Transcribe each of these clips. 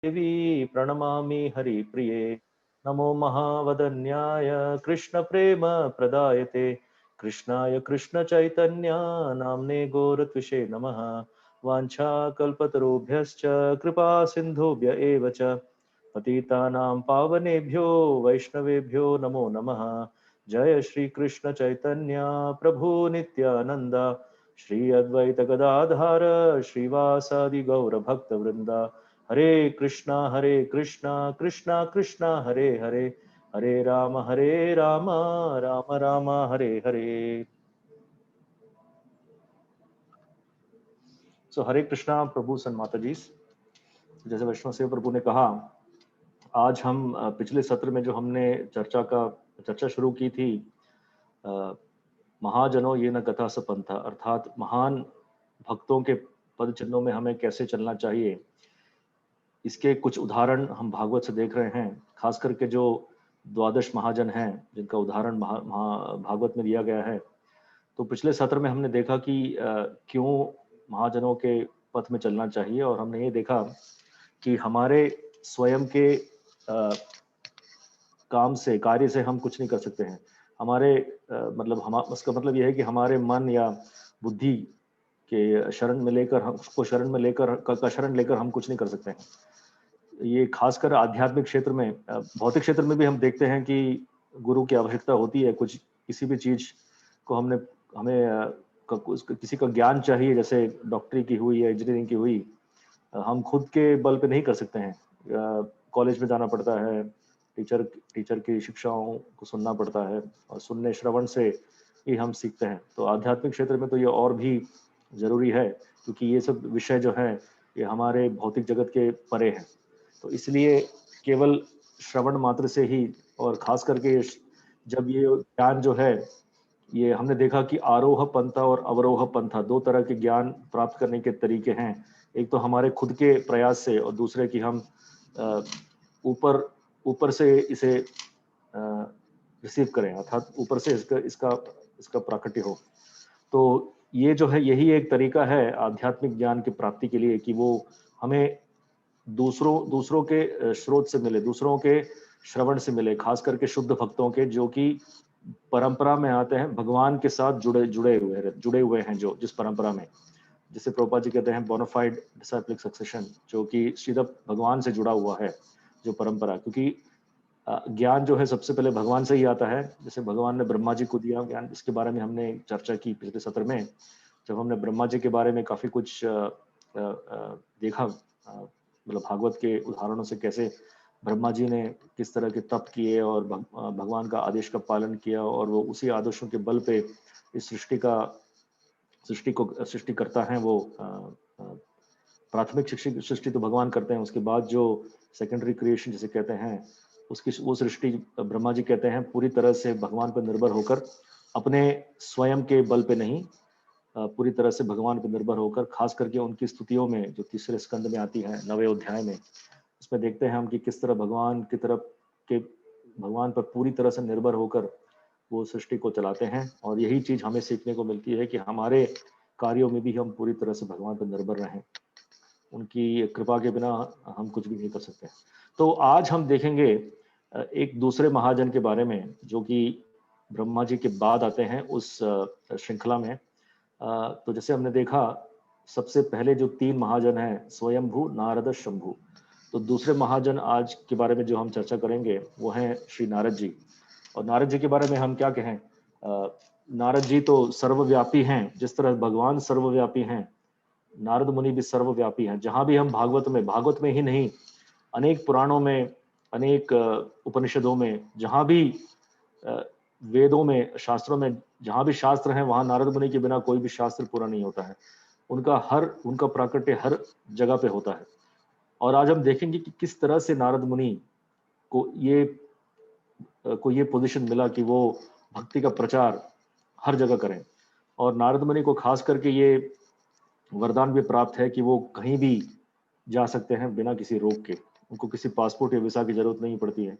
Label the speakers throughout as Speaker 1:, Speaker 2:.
Speaker 1: देवी प्रणमामि हरिप्रिये। नमो महावदन्याय कृष्णप्रेम प्रदायते कृष्णाय कृष्णचैतन्य नाम्ने गौरत्विषे नमः। वाञ्छाकल्पतरुभ्यश्च कृपा सिन्धुभ्य एव च पतितानां पावनेभ्यो वैष्णवेभ्यो नमो नमः। जय श्री कृष्ण चैतन्य प्रभु नित्यानंद श्री अद्वैत गदाधर श्रीवासादि गौर भक्त वृंदा। हरे कृष्णा कृष्णा कृष्णा हरे हरे हरे राम राम राम हरे हरे। सो हरे कृष्णा प्रभु सन माता जी। जैसे वैष्णव सेव प्रभु ने कहा, आज हम पिछले सत्र में जो हमने चर्चा शुरू की थी, महाजनों ये न कथा सपंथा, अर्थात महान भक्तों के पद चिन्हों में हमें कैसे चलना चाहिए, इसके कुछ उदाहरण हम भागवत से देख रहे हैं। खास करके जो द्वादश महाजन हैं जिनका उदाहरण भागवत में दिया गया है। तो पिछले सत्र में हमने देखा कि क्यों महाजनों के पथ में चलना चाहिए, और हमने ये देखा कि हमारे स्वयं के काम से, कार्य से हम कुछ नहीं कर सकते हैं। हमारे उसका मतलब यह है कि हमारे मन या बुद्धि के शरण में लेकर, हम उसको शरण में लेकर का शरण लेकर हम कुछ नहीं कर सकते हैं। ये खासकर आध्यात्मिक क्षेत्र में, भौतिक क्षेत्र में भी हम देखते हैं कि गुरु की आवश्यकता होती है। कुछ किसी भी चीज को हमें किसी का ज्ञान चाहिए, जैसे डॉक्टरी की हुई या इंजीनियरिंग की हुई, हम खुद के बल पे नहीं कर सकते हैं। कॉलेज में जाना पड़ता है, टीचर की शिक्षाओं को सुनना पड़ता है, और सुनने श्रवण से ही हम सीखते हैं। तो आध्यात्मिक क्षेत्र में तो ये और भी जरूरी है, क्योंकि ये सब विषय जो हैं ये हमारे भौतिक जगत के परे हैं। तो इसलिए केवल श्रवण मात्र से ही, और खास करके जब ये ज्ञान जो है, ये हमने देखा कि आरोह पंथा और अवरोह पंथा दो तरह के ज्ञान प्राप्त करने के तरीके हैं। एक तो हमारे खुद के प्रयास से, और दूसरे कि हम ऊपर ऊपर से इसे रिसीव करें, अर्थात ऊपर से इसका इसका इसका प्राकट्य हो। तो ये जो है, यही एक तरीका है आध्यात्मिक ज्ञान की प्राप्ति के लिए, कि वो हमें दूसरों के स्रोत से मिले, दूसरों के श्रवण से मिले, खास करके शुद्ध भक्तों के, जो कि परंपरा में आते हैं, भगवान के साथ जुड़े हुए हैं, जो जिस परंपरा में, जिसे प्रभुपाद जी कहते हैं बोनाफाइड डिसाइप्लिक सक्सेशन, जो कि सीधा भगवान से जुड़ा हुआ है जो परंपरा। क्योंकि ज्ञान जो है सबसे पहले भगवान से ही आता है। जैसे भगवान ने ब्रह्मा जी को दिया ज्ञान, इसके बारे में हमने चर्चा की पिछले सत्र में, जब हमने ब्रह्मा जी के बारे में काफी कुछ देखा, मतलब भागवत के उदाहरणों से, कैसे ब्रह्मा जी ने किस तरह के तप किए और भगवान का आदेश का पालन किया, और वो उसी आदेशों के बल पे इस सृष्टि करता है। वो प्राथमिक सृष्टि तो भगवान करते हैं, उसके बाद जो सेकेंडरी क्रिएशन जिसे कहते हैं, उसकी वो सृष्टि ब्रह्मा जी कहते हैं पूरी तरह से भगवान पर निर्भर होकर, अपने स्वयं के बल पे नहीं, पूरी तरह से भगवान पर निर्भर होकर। खास करके उनकी स्तुतियों में, जो तीसरे स्कंद में आती है, 9वें अध्याय में, उसमें देखते हैं हम कि किस तरह भगवान पर पूरी तरह से निर्भर होकर वो सृष्टि को चलाते हैं। और यही चीज हमें सीखने को मिलती है कि हमारे कार्यों में भी हम पूरी तरह से भगवान पर निर्भर रहें। उनकी कृपा के बिना हम कुछ भी नहीं कर सकते। तो आज हम देखेंगे एक दूसरे महाजन के बारे में, जो कि ब्रह्मा जी के बाद आते हैं उस श्रृंखला में। तो जैसे हमने देखा, सबसे पहले जो 3 महाजन हैं, स्वयंभू, नारद, शंभू। तो दूसरे महाजन आज के बारे में जो हम चर्चा करेंगे वो हैं श्री नारद जी। और नारद जी के बारे में हम क्या कहें, नारद जी तो सर्वव्यापी हैं। जिस तरह भगवान सर्वव्यापी हैं, नारद मुनि भी सर्वव्यापी हैं। जहां भी हम भागवत में ही नहीं, अनेक पुराणों में, अनेक उपनिषदों में, जहां भी वेदों में, शास्त्रों में, जहां भी शास्त्र हैं, वहां नारद मुनि के बिना कोई भी शास्त्र पूरा नहीं होता है। उनका प्राकट्य हर जगह पे होता है। और आज हम देखेंगे कि किस तरह से नारद मुनि को ये पोजीशन मिला कि वो भक्ति का प्रचार हर जगह करें। और नारद मुनि को खास करके ये वरदान भी प्राप्त है कि वो कहीं भी जा सकते हैं बिना किसी रोक के। उनको किसी पासपोर्ट या वीसा की जरूरत नहीं पड़ती है।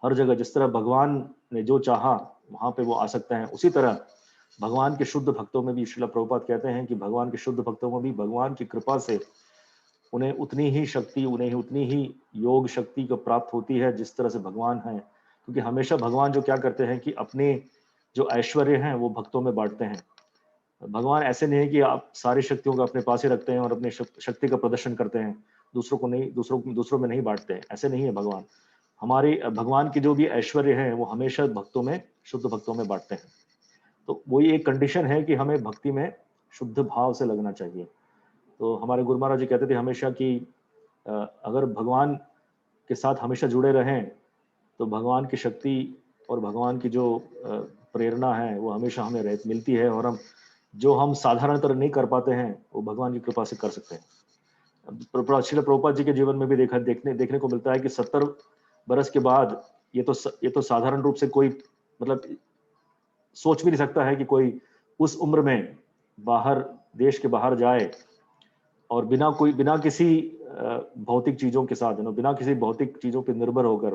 Speaker 1: हर जगह जिस तरह भगवान ने जो चाहा वहां पे वो आ सकते हैं, उसी तरह भगवान के शुद्ध भक्तों में भी, श्रील प्रभुपाद कहते हैं कि भगवान के शुद्ध भक्तों में भी भगवान की कृपा से उन्हें उतनी ही शक्ति, उन्हें उतनी ही योग शक्ति को प्राप्त होती है जिस तरह से भगवान हैं। क्योंकि हमेशा भगवान जो क्या करते हैं कि अपने जो ऐश्वर्य हैं वो भक्तों में बाँटते हैं। भगवान ऐसे नहीं है कि आप सारी शक्तियों को अपने पास ही रखते हैं और अपनी शक्ति का प्रदर्शन करते हैं, दूसरों को नहीं, दूसरों में नहीं बाँटते हैं, ऐसे नहीं है भगवान। हमारे भगवान के जो भी ऐश्वर्य हैं, वो हमेशा भक्तों में, शुद्ध भक्तों में बाँटते हैं। तो वही एक कंडीशन है कि हमें भक्ति में शुद्ध भाव से लगना चाहिए। तो हमारे गुरु महाराज जी कहते थे हमेशा कि अ, अगर भगवान के साथ हमेशा जुड़े रहें, तो भगवान की शक्ति और भगवान की जो प्रेरणा है, वो हमेशा हमें मिलती है और जो हम साधारणतः नहीं कर पाते हैं, वो भगवान की कृपा से कर सकते हैं। श्रील प्रभुपाद जी के जीवन में भी देखने देखने को मिलता है कि 70 बरस के बाद ये तो साधारण रूप से कोई मतलब सोच भी नहीं सकता है कि कोई उस उम्र में बाहर देश के बाहर जाए और बिना किसी भौतिक चीजों के साथ बिना किसी भौतिक चीजों पर निर्भर होकर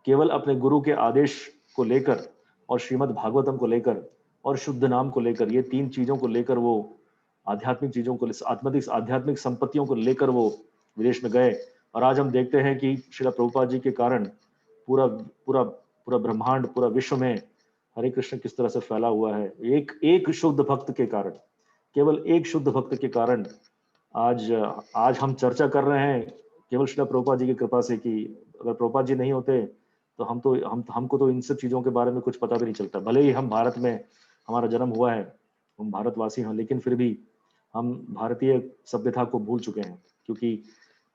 Speaker 1: केवल अपने गुरु के आदेश को लेकर और श्रीमद् भागवतम को लेकर और शुद्ध नाम को लेकर, ये 3 चीजों को लेकर वो आध्यात्मिक चीजों को, आध्यात्मिक संपत्तियों को लेकर वो विदेश में गए। और आज हम देखते हैं कि श्रील प्रभुपाद जी के कारण पूरा पूरा पूरा ब्रह्मांड, पूरा विश्व में हरे कृष्ण किस तरह से फैला हुआ है। एक एक शुद्ध भक्त के कारण, केवल एक शुद्ध भक्त के कारण आज आज हम चर्चा कर रहे हैं, केवल श्रील प्रभुपाद जी की कृपा से। कि अगर प्रभुपाद जी नहीं होते तो हमको तो इन सब चीजों के बारे में कुछ पता भी नहीं चलता। भले ही हम भारत में हमारा जन्म हुआ है, हम भारतवासी हैं, लेकिन फिर भी हम भारतीय सभ्यता को भूल चुके हैं, क्योंकि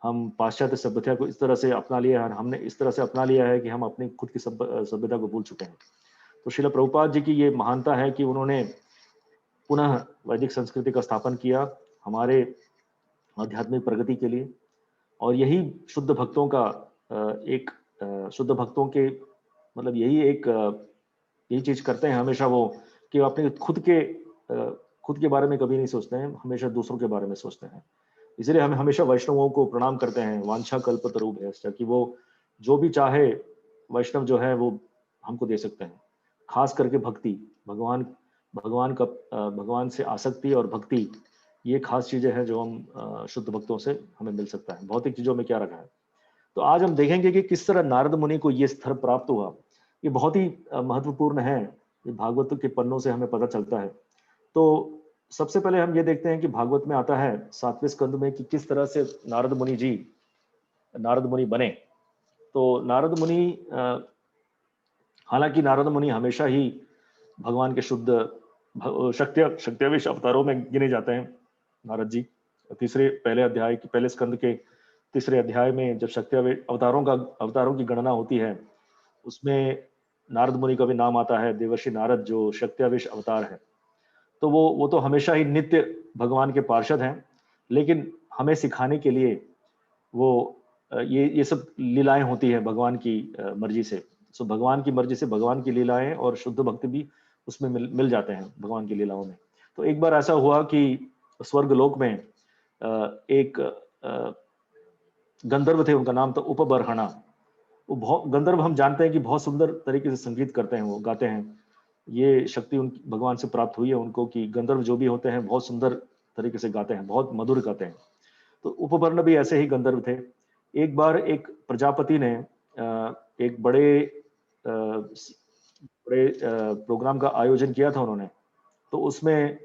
Speaker 1: हम पाश्चात्य सभ्यता को इस तरह से अपना लिया है, हमने इस तरह से अपना लिया है कि हम अपनी खुद की सभ्यता को भूल चुके हैं। तो श्रील प्रभुपाद जी की ये महानता है कि उन्होंने पुनः वैदिक संस्कृति का स्थापन किया हमारे आध्यात्मिक प्रगति के लिए। और यही शुद्ध भक्तों का एक शुद्ध भक्तों के मतलब यही चीज करते हैं हमेशा वो, कि अपने खुद के बारे में कभी नहीं सोचते हैं, हमेशा दूसरों के बारे में सोचते हैं। इसलिए हम हमेशा वैष्णवों को प्रणाम करते हैं, वांछा कल्पतरुभ्यश्च, कि वो जो भी चाहे वैष्णव जो है वो हमको दे सकते हैं। खास करके भक्ति, भगवान भगवान से आसक्ति और भक्ति, ये खास चीजें हैं जो हम शुद्ध भक्तों से हमें मिल सकता है। भौतिक चीजों में क्या रखा है। तो आज हम देखेंगे कि किस तरह नारद मुनि को ये स्तर प्राप्त हुआ। ये बहुत ही महत्वपूर्ण है, ये भागवत के पन्नों से हमें पता चलता है। तो सबसे पहले हम ये देखते हैं कि भागवत में आता है 7वें स्कंद में कि किस तरह से नारद मुनि बने। तो नारद मुनि हालांकि नारद मुनि हमेशा ही भगवान के शुद्ध शक्तिविश अवतारों में गिने जाते हैं। नारद जी पहले स्कंद के तीसरे अध्याय में जब शक्ति अवतारों की गणना होती है, उसमें नारद मुनि का भी नाम आता है, देवर्षि नारद जो शक्तिविश अवतार है। तो वो तो हमेशा ही नित्य भगवान के पार्षद हैं, लेकिन हमें सिखाने के लिए वो ये सब लीलाएं होती है भगवान की मर्जी से। सो भगवान की मर्जी से भगवान की लीलाएं और शुद्ध भक्त भी उसमें मिल जाते हैं भगवान की लीलाओं में। तो एक बार ऐसा हुआ कि स्वर्ग लोक में एक गंधर्व थे, उनका नाम था उपबरहणा। वो बहुत गंधर्व, हम जानते हैं कि बहुत सुंदर तरीके से संगीत करते हैं, वो गाते हैं। ये शक्ति उन भगवान से प्राप्त हुई है उनको कि गंधर्व जो भी होते हैं बहुत सुंदर तरीके से गाते हैं, बहुत मधुर गाते हैं। तो उपबर्ण भी ऐसे ही गंधर्व थे। एक बार एक प्रजापति ने एक बड़े प्रोग्राम का आयोजन किया था उन्होंने। तो उसमें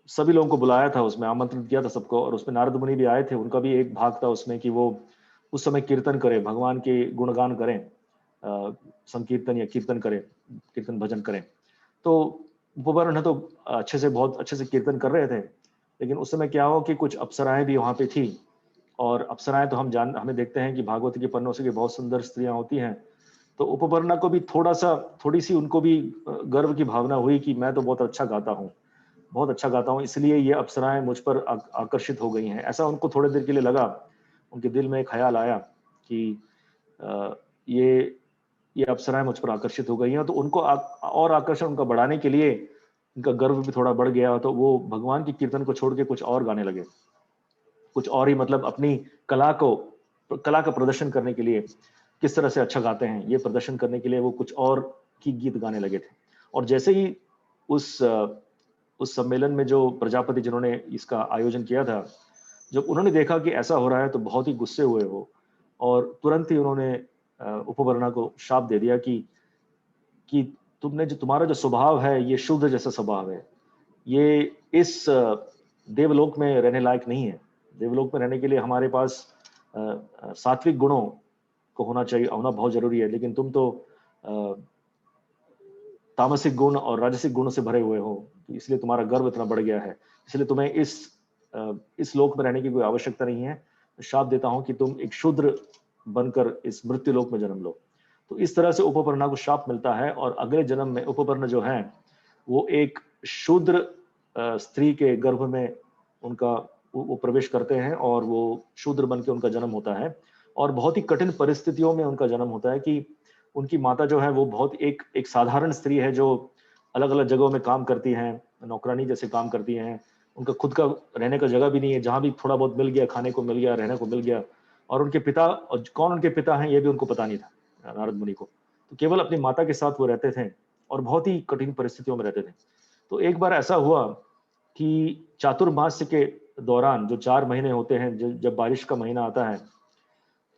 Speaker 1: सभी लोगों को बुलाया था, उसमें आमंत्रित किया था सबको, और उसमें नारद मुनि भी आए थे। उनका भी एक भाग था उसमें कि वो उस समय कीर्तन करें, भगवान के गुणगान करें, संकीर्तन या कीर्तन करें, कीर्तन भजन करें। तो उपवर्ण तो बहुत अच्छे से कीर्तन कर रहे थे, लेकिन उस समय क्या हो कि कुछ अप्सराएं भी वहां पे थी। और अप्सराएं तो हमें देखते हैं कि भागवत के पन्नों से कि बहुत सुंदर स्त्रियां होती हैं। तो उपवर्णा को भी थोड़ी सी उनको भी गर्व की भावना हुई कि मैं तो बहुत अच्छा गाता हूँ, बहुत अच्छा गाता हूँ, इसलिए ये अप्सराएं मुझ पर आकर्षित हो गई हैं। ऐसा उनको थोड़ी देर के लिए लगा, उनके दिल में एक ख्याल आया कि अ, ये अप्सराएं मुझ पर आकर्षित हो गई हैं। तो उनको और आकर्षण उनका बढ़ाने के लिए उनका गर्व भी थोड़ा बढ़ गया। तो वो भगवान की कीर्तन को छोड़ के कुछ और गाने लगे, कुछ और ही, मतलब अपनी कला का प्रदर्शन करने के लिए, किस तरह से अच्छा गाते हैं ये प्रदर्शन करने के लिए वो कुछ और की गीत गाने लगे थे। और जैसे ही उस सम्मेलन में जो प्रजापति जिन्होंने इसका आयोजन किया था, जब उन्होंने देखा कि ऐसा हो रहा है तो बहुत ही गुस्से हुए वो, और तुरंत ही उन्होंने उपबर्णा को शाप दे दिया कि तुमने जो तुम्हारा जो स्वभाव है ये शूद्र जैसा स्वभाव है, ये इस देवलोक में रहने लायक नहीं है। देवलोक में रहने के लिए हमारे पास सात्विक गुणों को होना चाहिए, होना बहुत जरूरी है, लेकिन तुम तो अ, तामसिक गुण और राजसिक गुणों से भरे हुए हो, तो इसलिए तुम्हारा गर्व इतना बढ़ गया है। इसलिए तुम्हें इस लोक में रहने की कोई आवश्यकता नहीं है। शाप देता हूं कि तुम एक शूद्र बनकर इस मृत्यु लोक में जन्म लो। तो इस तरह से उपपर्णा को शाप मिलता है, और अगले जन्म में उपपर्ण जो है वो एक शूद्र स्त्री के गर्भ में उनका वो प्रवेश करते हैं, और वो शूद्र बन के उनका जन्म होता है। और बहुत ही कठिन परिस्थितियों में उनका जन्म होता है कि उनकी माता जो है वो बहुत एक एक साधारण स्त्री है, जो अलग अलग जगहों में काम करती हैं, नौकरानी जैसे काम करती हैं। उनका खुद का रहने का जगह भी नहीं है, जहां भी थोड़ा बहुत मिल गया, खाने को मिल गया, रहने को मिल गया। और उनके पिता, और कौन उनके पिता हैं ये भी उनको पता नहीं था नारद मुनि को। तो केवल अपनी माता के साथ वो रहते थे, और बहुत ही कठिन परिस्थितियों में रहते थे। तो एक बार ऐसा हुआ कि चातुर्मास्य के दौरान, जो 4 महीने होते हैं, जब बारिश का महीना आता है,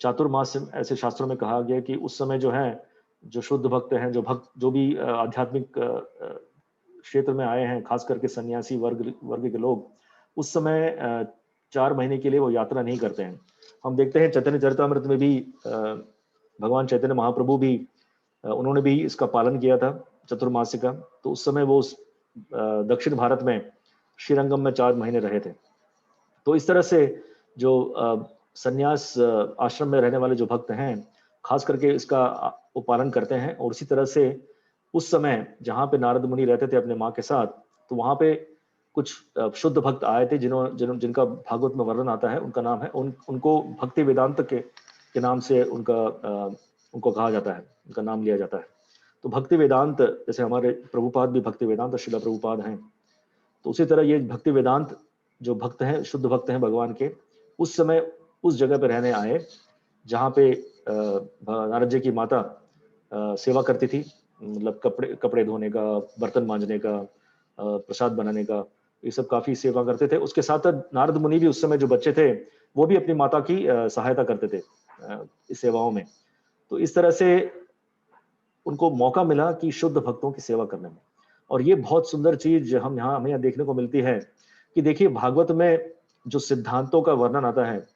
Speaker 1: चातुर्मास, ऐसे शास्त्रों में कहा गया कि उस समय जो है, जो शुद्ध भक्त हैं, जो भी आध्यात्मिक क्षेत्र में आए हैं, खास करके सन्यासी वर्ग वर्ग के लोग, उस समय 4 महीने के लिए वो यात्रा नहीं करते हैं। हम देखते हैं चैतन्य चरितमृत में भी भगवान चैतन्य महाप्रभु भी उन्होंने भी इसका पालन किया था, चतुर्मास्य का। तो उस समय वो दक्षिण भारत में श्रीरंगम में 4 महीने रहे थे। तो इस तरह से जो संन्यास आश्रम में रहने वाले जो भक्त हैं, खास करके इसका वो पालन करते हैं। और उसी तरह से उस समय जहाँ पे नारद मुनि रहते थे अपने माँ के साथ, तो वहाँ पे कुछ शुद्ध भक्त आए थे, जिनका भागवत में वर्णन आता है। उनका नाम है, उनको भक्ति वेदांत के नाम से उनको कहा जाता है, उनका नाम लिया जाता है। तो भक्ति वेदांत, जैसे हमारे प्रभुपाद भी भक्ति वेदांत शिला प्रभुपाद हैं, तो उसी तरह ये भक्ति वेदांत जो भक्त हैं, शुद्ध भक्त हैं भगवान के, उस समय उस जगह पे रहने आए जहाँ पे नारद जी की माता सेवा करती थी, मतलब कपड़े कपड़े धोने का, बर्तन मांजने का, प्रसाद बनाने का, ये सब काफी सेवा करते थे। उसके साथ नारद मुनि भी उस समय जो बच्चे थे, वो भी अपनी माता की सहायता करते थे इस सेवाओं में। तो इस तरह से उनको मौका मिला कि शुद्ध भक्तों की सेवा करने में। और ये बहुत सुंदर चीज हमें यहाँ देखने को मिलती है कि देखिए, भागवत में जो सिद्धांतों का वर्णन आता है,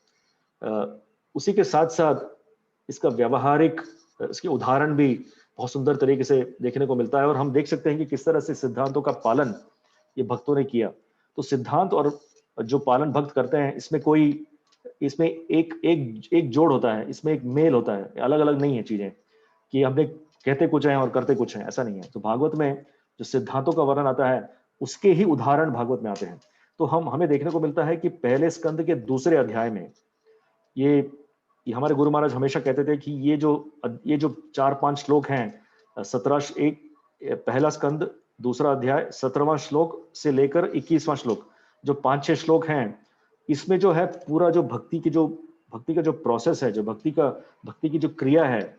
Speaker 1: उसी के साथ साथ इसका व्यावहारिक, इसके उदाहरण भी बहुत सुंदर तरीके से देखने को मिलता है। और हम देख सकते हैं कि किस तरह से सिद्धांतों का पालन ये भक्तों ने किया। तो सिद्धांत और जो पालन भक्त करते हैं, इसमें एक एक एक जोड़ होता है, इसमें एक मेल होता है, अलग अलग नहीं है चीजें कि हमने कहते कुछ है और करते कुछ है, ऐसा नहीं है। तो भागवत में जो सिद्धांतों का वर्णन आता है, उसके ही उदाहरण भागवत में आते हैं। तो हमें देखने को मिलता है कि पहले स्कंद के दूसरे अध्याय में ये हमारे गुरु महाराज हमेशा कहते थे कि ये जो 4-5 श्लोक हैं, 17 एक पहला स्कंद दूसरा अध्याय 17वां श्लोक से लेकर 21वां श्लोक, जो 5-6 श्लोक हैं, इसमें जो है पूरा जो भक्ति का जो प्रोसेस है, जो भक्ति की जो क्रिया है,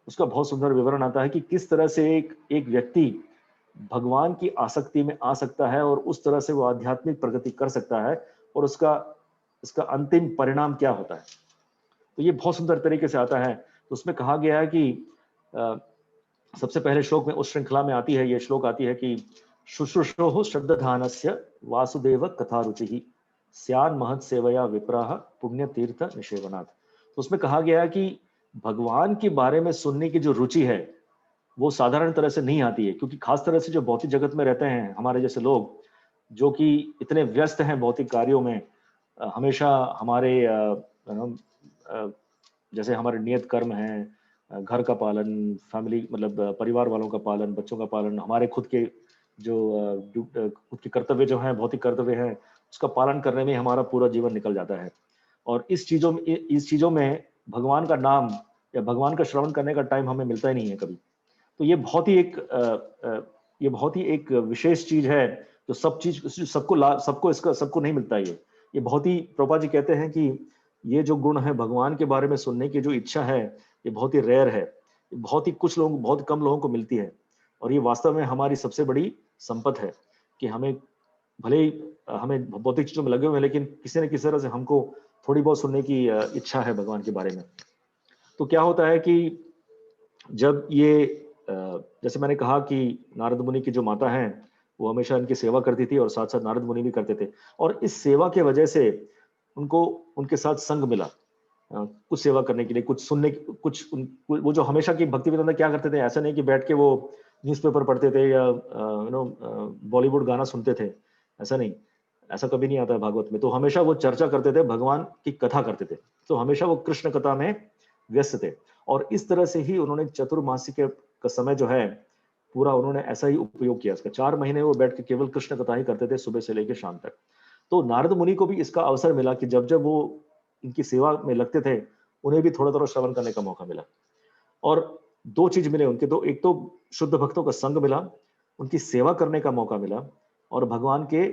Speaker 1: उसका बहुत सुंदर विवरण आता है कि किस तरह से एक व्यक्ति भगवान की आसक्ति में आ सकता है, और उस तरह से वो आध्यात्मिक प्रगति कर सकता है, और इसका अंतिम परिणाम क्या होता है। तो ये बहुत सुंदर तरीके से आता है। तो उसमें कहा गया है कि अ, सबसे पहले श्लोक में, उस श्रृंखला में आती है, ये श्लोक आती है कि शुश्रूषो श्रद्धानस्य वासुदेव कथा रुचि स्यान महत् सेवया विप्राह पुण्य तीर्थ निषेवनाथ। तो उसमें कहा गया है कि भगवान के बारे में सुनने की जो रुचि है, वो साधारण तरह से नहीं आती है, क्योंकि खास तरह से जो भौतिक जगत में रहते हैं हमारे जैसे लोग, जो कि इतने व्यस्त हैं भौतिक कार्यों में, हमेशा हमारे अ, जैसे हमारे नियत कर्म हैं, घर का पालन, फैमिली मतलब परिवार वालों का पालन, बच्चों का पालन, हमारे खुद के जो खुद के कर्तव्य जो हैं, भौतिक कर्तव्य हैं, उसका पालन करने में हमारा पूरा जीवन निकल जाता है। और इस चीजों में भगवान का नाम या भगवान का श्रवण करने का टाइम हमें मिलता ही नहीं है कभी। तो ये बहुत ही एक विशेष चीज है, जो सबको नहीं मिलता। ये बहुत ही, प्रभुपाद जी कहते हैं कि ये जो गुण है, भगवान के बारे में सुनने की जो इच्छा है, ये बहुत ही रेयर है, ये बहुत कम लोगों को मिलती है। और ये वास्तव में हमारी सबसे बड़ी संपत्ति है कि हमें भले ही हमें भौतिक चीजों में लगे हुए हैं, लेकिन किसी न किसी तरह से हमको थोड़ी बहुत सुनने की इच्छा है भगवान के बारे में। तो क्या होता है कि जब ये जैसे मैंने कहा कि नारद मुनि की जो माता हैं, वो हमेशा इनकी सेवा करती थी और साथ-साथ नारद मुनि भी करते थे। और इस सेवा के वजह से उनको उनके साथ संग मिला। कुछ सेवा करने के लिए, कुछ सुनने की कुछ वो जो हमेशा की भक्ति वेदांता क्या करते थे, ऐसा नहीं कि बैठ के वो न्यूज़पेपर पढ़ते थे या बॉलीवुड गाना सुनते थे, ऐसा नहीं। ऐसा कभी नहीं आता है भागवत में। तो हमेशा वो चर्चा करते थे, भगवान की कथा करते थे। तो हमेशा वो कृष्ण कथा में व्यस्त थे। और इस तरह से ही उन्होंने चतुर्मासी के का समय जो है, पूरा उन्होंने ऐसा ही उपयोग किया इसका। 4 महीने वो बैठ के केवल कृष्ण कथा ही करते थे, सुबह से लेके शाम तक। तो नारद मुनि को भी इसका अवसर मिला कि जब-जब वो इनकी सेवा में लगते थे, उन्हें भी थोड़ा-थोड़ा श्रवण करने का मौका मिला। और 2 चीज़ मिले उनके, तो एक तो शुद्ध भक्तों का संग मिला, उनकी सेवा करने का मौका मिला और भगवान के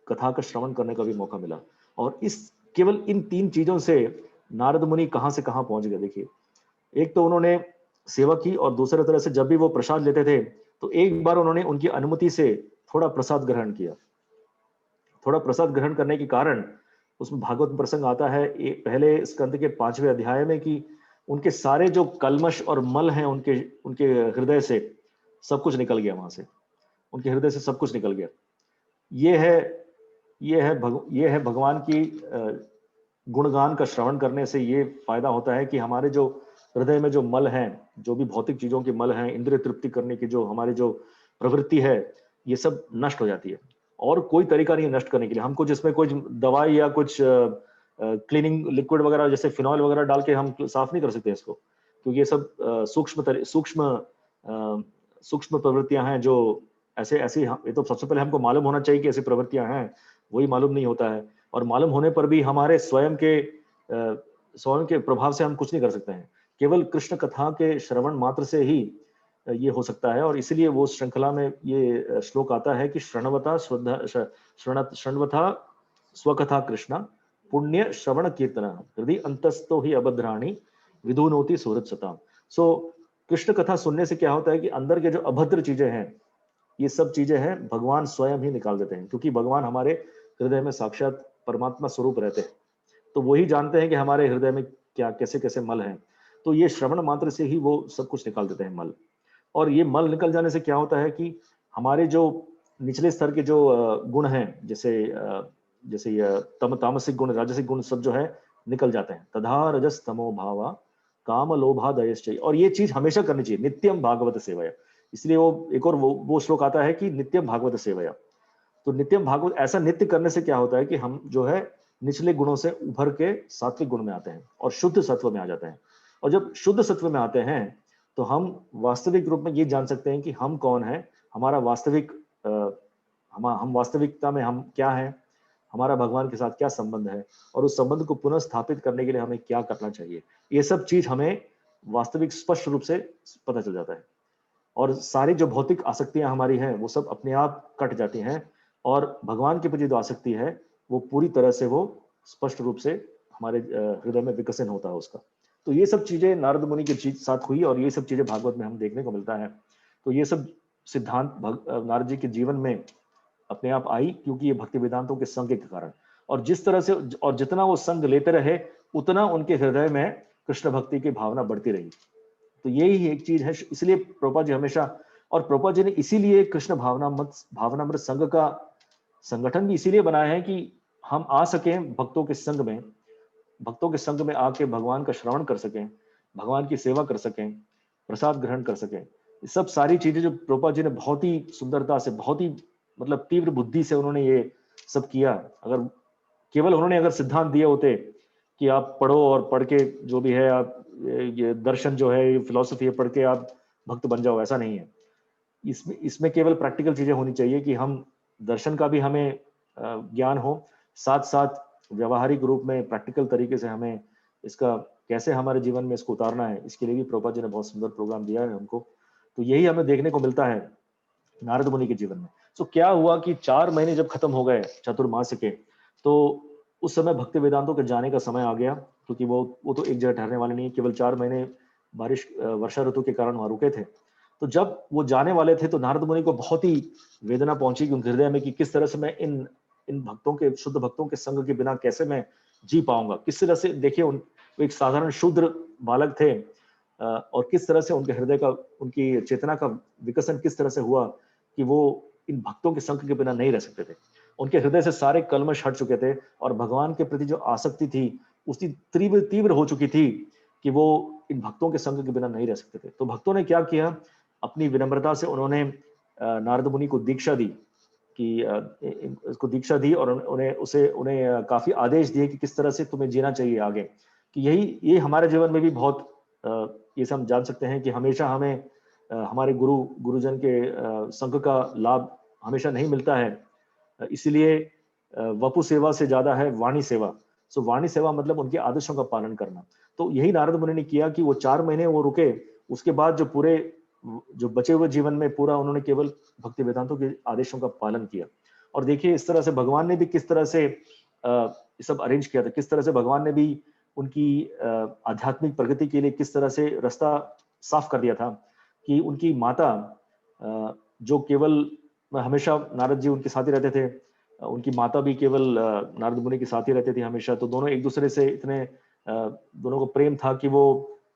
Speaker 1: कथा का श्रवण करने का भी मौका मिला। और इस केवल इन 3 चीज़ों से नारद मुनि कहाँ से कहाँ पहुँच गए देखिए। एक तो उन्होंने सेवा की और दूसरी तरह से जब भी वो प्रसाद लेते थे, तो एक बार उन्होंने उनकी अनुमति से थोड़ा प्रसाद ग्रहण किया। थोड़ा प्रसाद ग्रहण करने के कारण उसमें भागवत में प्रसंग आता है पहले स्कंद के 5वें अध्याय में कि उनके सारे जो कल्मश और मल हैं उनके उनके हृदय से सब कुछ निकल गया वहां से। उनके हृदय से सब कुछ निकल गया। ये है ये है भगवान की गुणगान का श्रवण करने से ये फायदा होता है कि हमारे जो हृदय में जो मल हैं, जो भी भौतिक चीजों के मल हैं, इंद्रिय तृप्ति करने की जो हमारी जो प्रवृत्ति है, ये सब नष्ट हो जाती है। और कोई तरीका नहीं है नष्ट करने के लिए। हम कुछ इसमें कुछ दवाई या कुछ क्लीनिंग लिक्विड वगैरह जैसे फिनॉल वगैरह डाल के हम साफ नहीं कर सकते इसको, क्योंकि ये सब सूक्ष्म प्रवृत्तियां हैं जो ऐसे ऐसी ये तो सबसे पहले हमको मालूम होना चाहिए कि ऐसी प्रवृत्तियां हैं, वही मालूम नहीं होता है। और मालूम होने पर भी हमारे स्वयं के प्रभाव से हम कुछ नहीं कर सकते हैं। केवल कृष्ण कथा के श्रवण मात्र से ही ये हो सकता है। और इसीलिए वो श्रृंखला में ये श्लोक आता है कि शृण्वता स्वकथा कृष्ण पुण्य श्रवण कीर्तन हृदय अंतस्तो ही अभद्राणी विधुनोति सूरत सताम। सो कृष्ण कथा सुनने से क्या होता है कि अंदर के जो अभद्र चीजें हैं, ये सब चीजें हैं, भगवान स्वयं ही निकाल देते हैं, क्योंकि भगवान हमारे हृदय में साक्षात परमात्मा स्वरूप रहते हैं। तो वही जानते हैं कि हमारे हृदय में क्या कैसे कैसे मल हैं। तो ये श्रवण मात्र से ही वो सब कुछ निकाल देते हैं मल। और ये मल निकल जाने से क्या होता है कि हमारे जो निचले स्तर के जो गुण हैं, जैसे ये तामसिक गुण, राजसिक गुण सब जो है निकल जाते हैं। तथा रजस तमो भावा काम लोभादयश्च। और ये चीज हमेशा करनी चाहिए, नित्यम भागवत सेवया। इसलिए वो एक और वो श्लोक आता है कि नित्यम भागवत सेवया। तो नित्यम भागवत ऐसा नित्य करने से क्या होता है कि हम जो है निचले गुणों से उभर के सात्विक गुण में आते हैं और शुद्ध सत्व में आ जाते हैं। और जब शुद्ध सत्व में आते हैं तो हम वास्तविक रूप में ये जान सकते हैं कि हम कौन है, हमारा वास्तविक हम वास्तविकता में हम क्या है, हमारा भगवान के साथ क्या संबंध है, और उस संबंध को पुनः स्थापित करने के लिए हमें क्या करना चाहिए। ये सब चीज हमें वास्तविक स्पष्ट रूप से पता चल जाता है। और सारी जो भौतिक आसक्तियां हमारी हैं वो सब अपने आप कट जाती हैं। और भगवान के प्रति जो आसक्ति है वो पूरी तरह से वो स्पष्ट रूप से हमारे हृदय में विकसन होता है उसका। तो ये सब चीजें नारद मुनि के साथ हुई और ये सब चीजें भागवत में हम देखने को मिलता है। तो ये सब सिद्धांत नारद जी के जीवन में अपने आप आई, क्योंकि ये भक्ति वेदांतों के संग के कारण। और जिस तरह से और जितना वो संग लेते रहे, उतना उनके हृदय में कृष्ण भक्ति की भावना बढ़ती रही। तो यही एक चीज है, इसलिए प्रभुपाद जी हमेशा, और प्रभुपाद जी ने इसीलिए कृष्ण भावनामृत संघ का संगठन भी इसीलिए बनाया है कि हम आ सकें भक्तों के संग में आके भगवान का श्रवण कर सकें, भगवान की सेवा कर सकें, प्रसाद ग्रहण कर सकें। ये सब सारी चीजें जो प्रभुपाद जी ने बहुत ही सुंदरता से, बहुत ही मतलब तीव्र बुद्धि से उन्होंने ये सब किया। अगर केवल उन्होंने अगर सिद्धांत दिए होते कि आप पढ़ो और पढ़ के जो भी है आप ये दर्शन जो है, ये फिलॉसफी है, पढ़ के आप भक्त बन जाओ, ऐसा नहीं है। इसमें इसमें केवल प्रैक्टिकल चीजें होनी चाहिए कि हम दर्शन का भी हमें ज्ञान हो, साथ साथ व्यवहारिक रूप में प्रैक्टिकल तरीके से हमें इसका कैसे हमारे जीवन में इसको उतारना है, इसके लिए भी प्रभुपाद जी ने बहुत सुंदर प्रोग्राम दिया है हमको। तो यही हमें देखने को मिलता है नारद मुनि के जीवन में। तो क्या हुआ कि 4 महीने जब खत्म हो गए चतुर्मास के, तो उस समय भक्ति वेदांतों के जाने का समय आ गया, क्योंकि वो तो एक जगह ठहरने वाले नहीं, केवल 4 महीने वर्षा ऋतु के कारण वहां रुके थे। तो जब वो जाने वाले थे तो नारद मुनि को बहुत ही वेदना पहुंची कि उनके हृदय में कि किस तरह से मैं इन इन भक्तों के, शुद्ध भक्तों के संग के बिना कैसे मैं जी पाऊंगा। किस तरह से देखिए उन, वो एक साधारण शूद्र बालक थे, और किस तरह से उनके हृदय का, उनकी चेतना का विकसन किस तरह से हुआ कि वो इन भक्तों के संग के बिना नहीं रह सकते थे। उनके हृदय से सारे कल्मश हट चुके थे और भगवान के प्रति जो आसक्ति थी उसकी तीव्र तीव्र हो चुकी थी कि वो इन भक्तों के संग के बिना नहीं रह सकते थे। तो भक्तों ने क्या किया, अपनी विनम्रता से उन्होंने नारद मुनि को दीक्षा दी कि इसको दीक्षा दी और उन्हें काफी आदेश दिए कि किस तरह से तुम्हें जीना चाहिए आगे। कि यही ये हमारे जीवन में भी बहुत ये सब हम जान सकते हैं कि हमेशा हमें हमारे गुरुजन के संग का लाभ हमेशा नहीं मिलता है। इसीलिए वपु सेवा से ज्यादा है वाणी सेवा। सो वाणी सेवा मतलब उनके आदेशों का पालन करना। तो यही नारद मुनि ने किया कि वो 4 महीने वो रुके, उसके बाद जो पूरे जो बचे हुए जीवन में पूरा उन्होंने केवल भक्ति वेदांतों के आदेशों का पालन किया। और देखिए इस तरह से भगवान ने भी किस तरह से ये सब अरेंज किया था, किस तरह से भगवान ने भी उनकी आध्यात्मिक प्रगति के लिए किस तरह से रास्ता साफ कर दिया था कि उनकी माता जो केवल हमेशा नारद जी उनके साथ ही रहते थे, उनकी माता भी केवल नारद मुनि के साथ ही रहते थे हमेशा। तो दोनों एक दूसरे से इतने दोनों को प्रेम था कि वो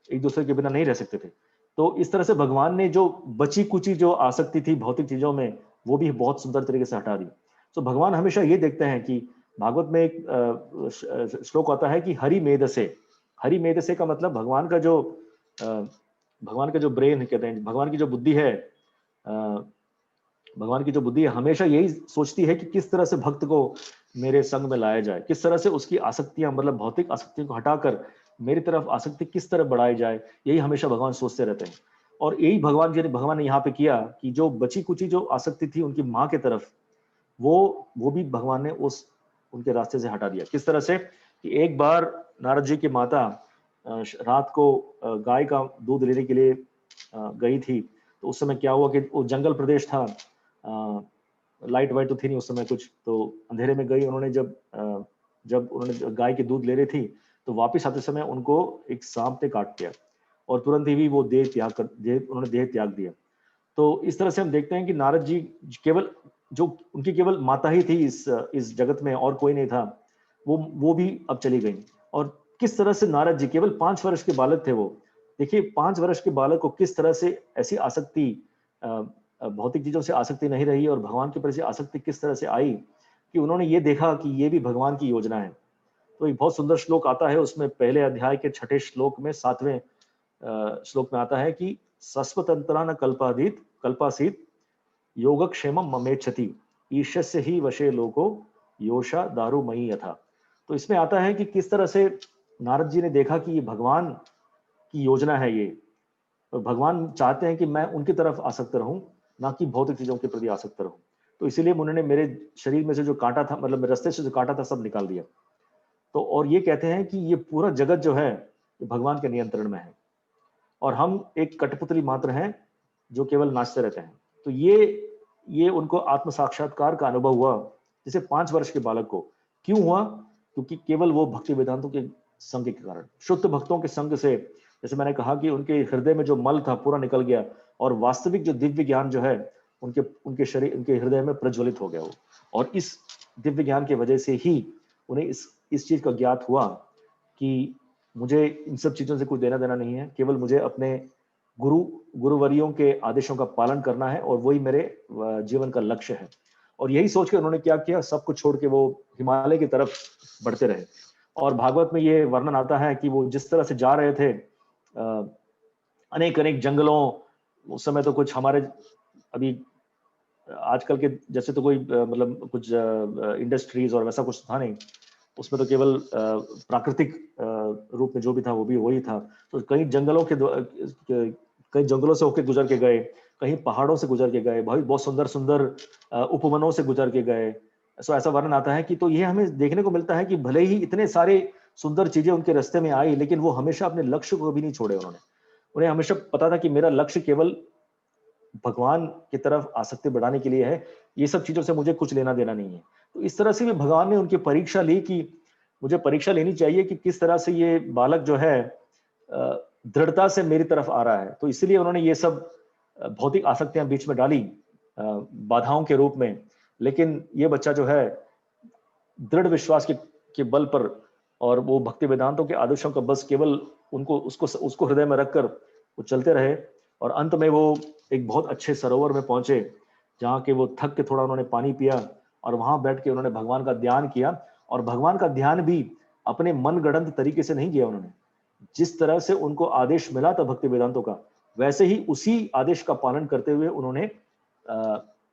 Speaker 1: एक दूसरे के बिना नहीं रह सकते थे। तो इस तरह से भगवान ने जो बची कुची जो आसक्ति थी भौतिक चीजों में वो भी बहुत सुंदर तरीके से हटा दी। तो भगवान हमेशा ये देखते हैं कि भागवत में एक श्लोक आता है कि हरि मेधसे। हरि मेधसे का मतलब भगवान का जो ब्रेन कहते हैं, भगवान की जो बुद्धि है, भगवान की जो बुद्धि है हमेशा यही सोचती है कि किस तरह से भक्त को मेरे संग में लाया जाए, किस तरह से उसकी आसक्तियां मतलब भौतिक आसक्तियों को हटाकर मेरी तरफ आसक्ति किस तरह बढ़ाई जाए, यही हमेशा भगवान सोचते रहते हैं। और यही भगवान ने यहाँ पे किया कि जो बची कुची जो आसक्ति थी उनकी माँ की तरफ, वो भी भगवान ने उनके रास्ते से हटा दिया। किस तरह से कि एक बार नारद जी की माता रात को गाय का दूध लेने के लिए गई थी। तो उस समय क्या हुआ कि वो जंगल प्रदेश था, लाइट वाइट तो थी नहीं उस समय कुछ, तो अंधेरे में गई उन्होंने। जब उन्होंने गाय के दूध ले रही थी तो वापस आते समय उनको एक सांप ने काट दिया और तुरंत ही वो उन्होंने देह त्याग दिया। तो इस तरह से हम देखते हैं कि नारद जी केवल जो उनकी केवल माता ही थी इस जगत में और कोई नहीं था, वो भी अब चली गई। और किस तरह से नारद जी केवल 5 वर्ष के बालक थे वो। देखिए 5 वर्ष के बालक को किस तरह से ऐसी आसक्ति, भौतिक चीजों से आसक्ति नहीं रही और भगवान के प्रति आसक्ति किस तरह से आई कि उन्होंने ये देखा कि ये भी भगवान की योजना है। तो एक बहुत सुंदर श्लोक आता है उसमें, पहले अध्याय के 6ठे श्लोक में 7वें श्लोक में आता है कि सस्वतंत्रा न कल्पासीत योगक्षेमम ममेच्छति ईशस्य ही वशे लोको योषा दारुमयी यथा। तो इसमें आता है कि किस तरह से नारद जी ने देखा कि ये भगवान की योजना है, ये तो भगवान चाहते हैं कि मैं उनकी तरफ आसक्त रहूं, ना कि भौतिक चीजों के प्रति आसक्त रहूं। तो इसीलिए उन्होंने मेरे शरीर में से जो कांटा था, मतलब मेरे रास्ते से जो कांटा था सब निकाल दिया। तो और ये कहते हैं कि ये पूरा जगत जो है ये भगवान के नियंत्रण में है और हम एक कठपुतली मात्र हैं जो केवल नाचते रहते हैं। तो ये उनको आत्म साक्षात्कार का अनुभव हुआ, जैसे 5 वर्ष के बालक को। क्यों हुआ? क्योंकि केवल वो भक्ति वेदांतों के संग के कारण, शुद्ध भक्तों के संग से, जैसे मैंने कहा कि उनके हृदय में जो मल था पूरा निकल गया और वास्तविक जो दिव्य ज्ञान जो है उनके शरीर, उनके हृदय में प्रज्वलित हो गया वो। और इस दिव्य ज्ञान की वजह से ही उन्हें इस चीज का ज्ञात हुआ कि मुझे इन सब चीजों से कुछ देना देना नहीं है, केवल मुझे अपने गुरुवरियों के आदेशों का पालन करना है और वही मेरे जीवन का लक्ष्य है। और यही सोच के उन्होंने क्या किया, सब कुछ छोड़ के वो हिमालय की तरफ बढ़ते रहे। और भागवत में ये वर्णन आता है कि वो जिस तरह से जा रहे थे अनेक अनेक जंगलों, उस समय तो कुछ हमारे अभी आजकल के जैसे तो कोई मतलब कुछ इंडस्ट्रीज और वैसा कुछ था नहीं, उसमें तो केवल प्राकृतिक रूप में जो भी था वो भी वही था। तो कई जंगलों से होकर गुजर के गए, कहीं पहाड़ों से गुजर के गए, बहुत सुंदर सुंदर उपवनों से गुजर के गए। ऐसा वर्णन आता है कि तो ये हमें देखने को मिलता है कि भले ही इतने सारे सुंदर चीजें उनके रास्ते में आई, लेकिन वो हमेशा अपने लक्ष्य को भी नहीं छोड़े। उन्हें हमेशा पता था कि मेरा लक्ष्य केवल भगवान की तरफ आसक्ति बढ़ाने के लिए है, ये सब चीजों से मुझे कुछ लेना देना नहीं है। तो इस तरह से भी भगवान ने उनकी परीक्षा ली कि मुझे परीक्षा लेनी चाहिए कि किस तरह से ये बालक जो है दृढ़ता से मेरी तरफ आ रहा है। तो इसलिए उन्होंने ये सब भौतिक आसक्तियां बीच में डाली बाधाओं के रूप में, लेकिन ये बच्चा जो है दृढ़ विश्वास के बल पर और वो भक्ति वेदांतों के आदर्शों का बस केवल उनको उसको हृदय में रखकर वो चलते रहे, और अंत में वो एक बहुत अच्छे सरोवर में पहुंचे, जहाँ के वो थक के थोड़ा उन्होंने पानी पिया और वहां बैठ के उन्होंने भगवान का ध्यान किया। और भगवान का ध्यान भी अपने मनगढ़ंत तरीके से नहीं किया उन्होंने, जिस तरह से उनको आदेश मिला था भक्ति वेदांतों का, वैसे ही उसी आदेश का पालन करते हुए उन्होंने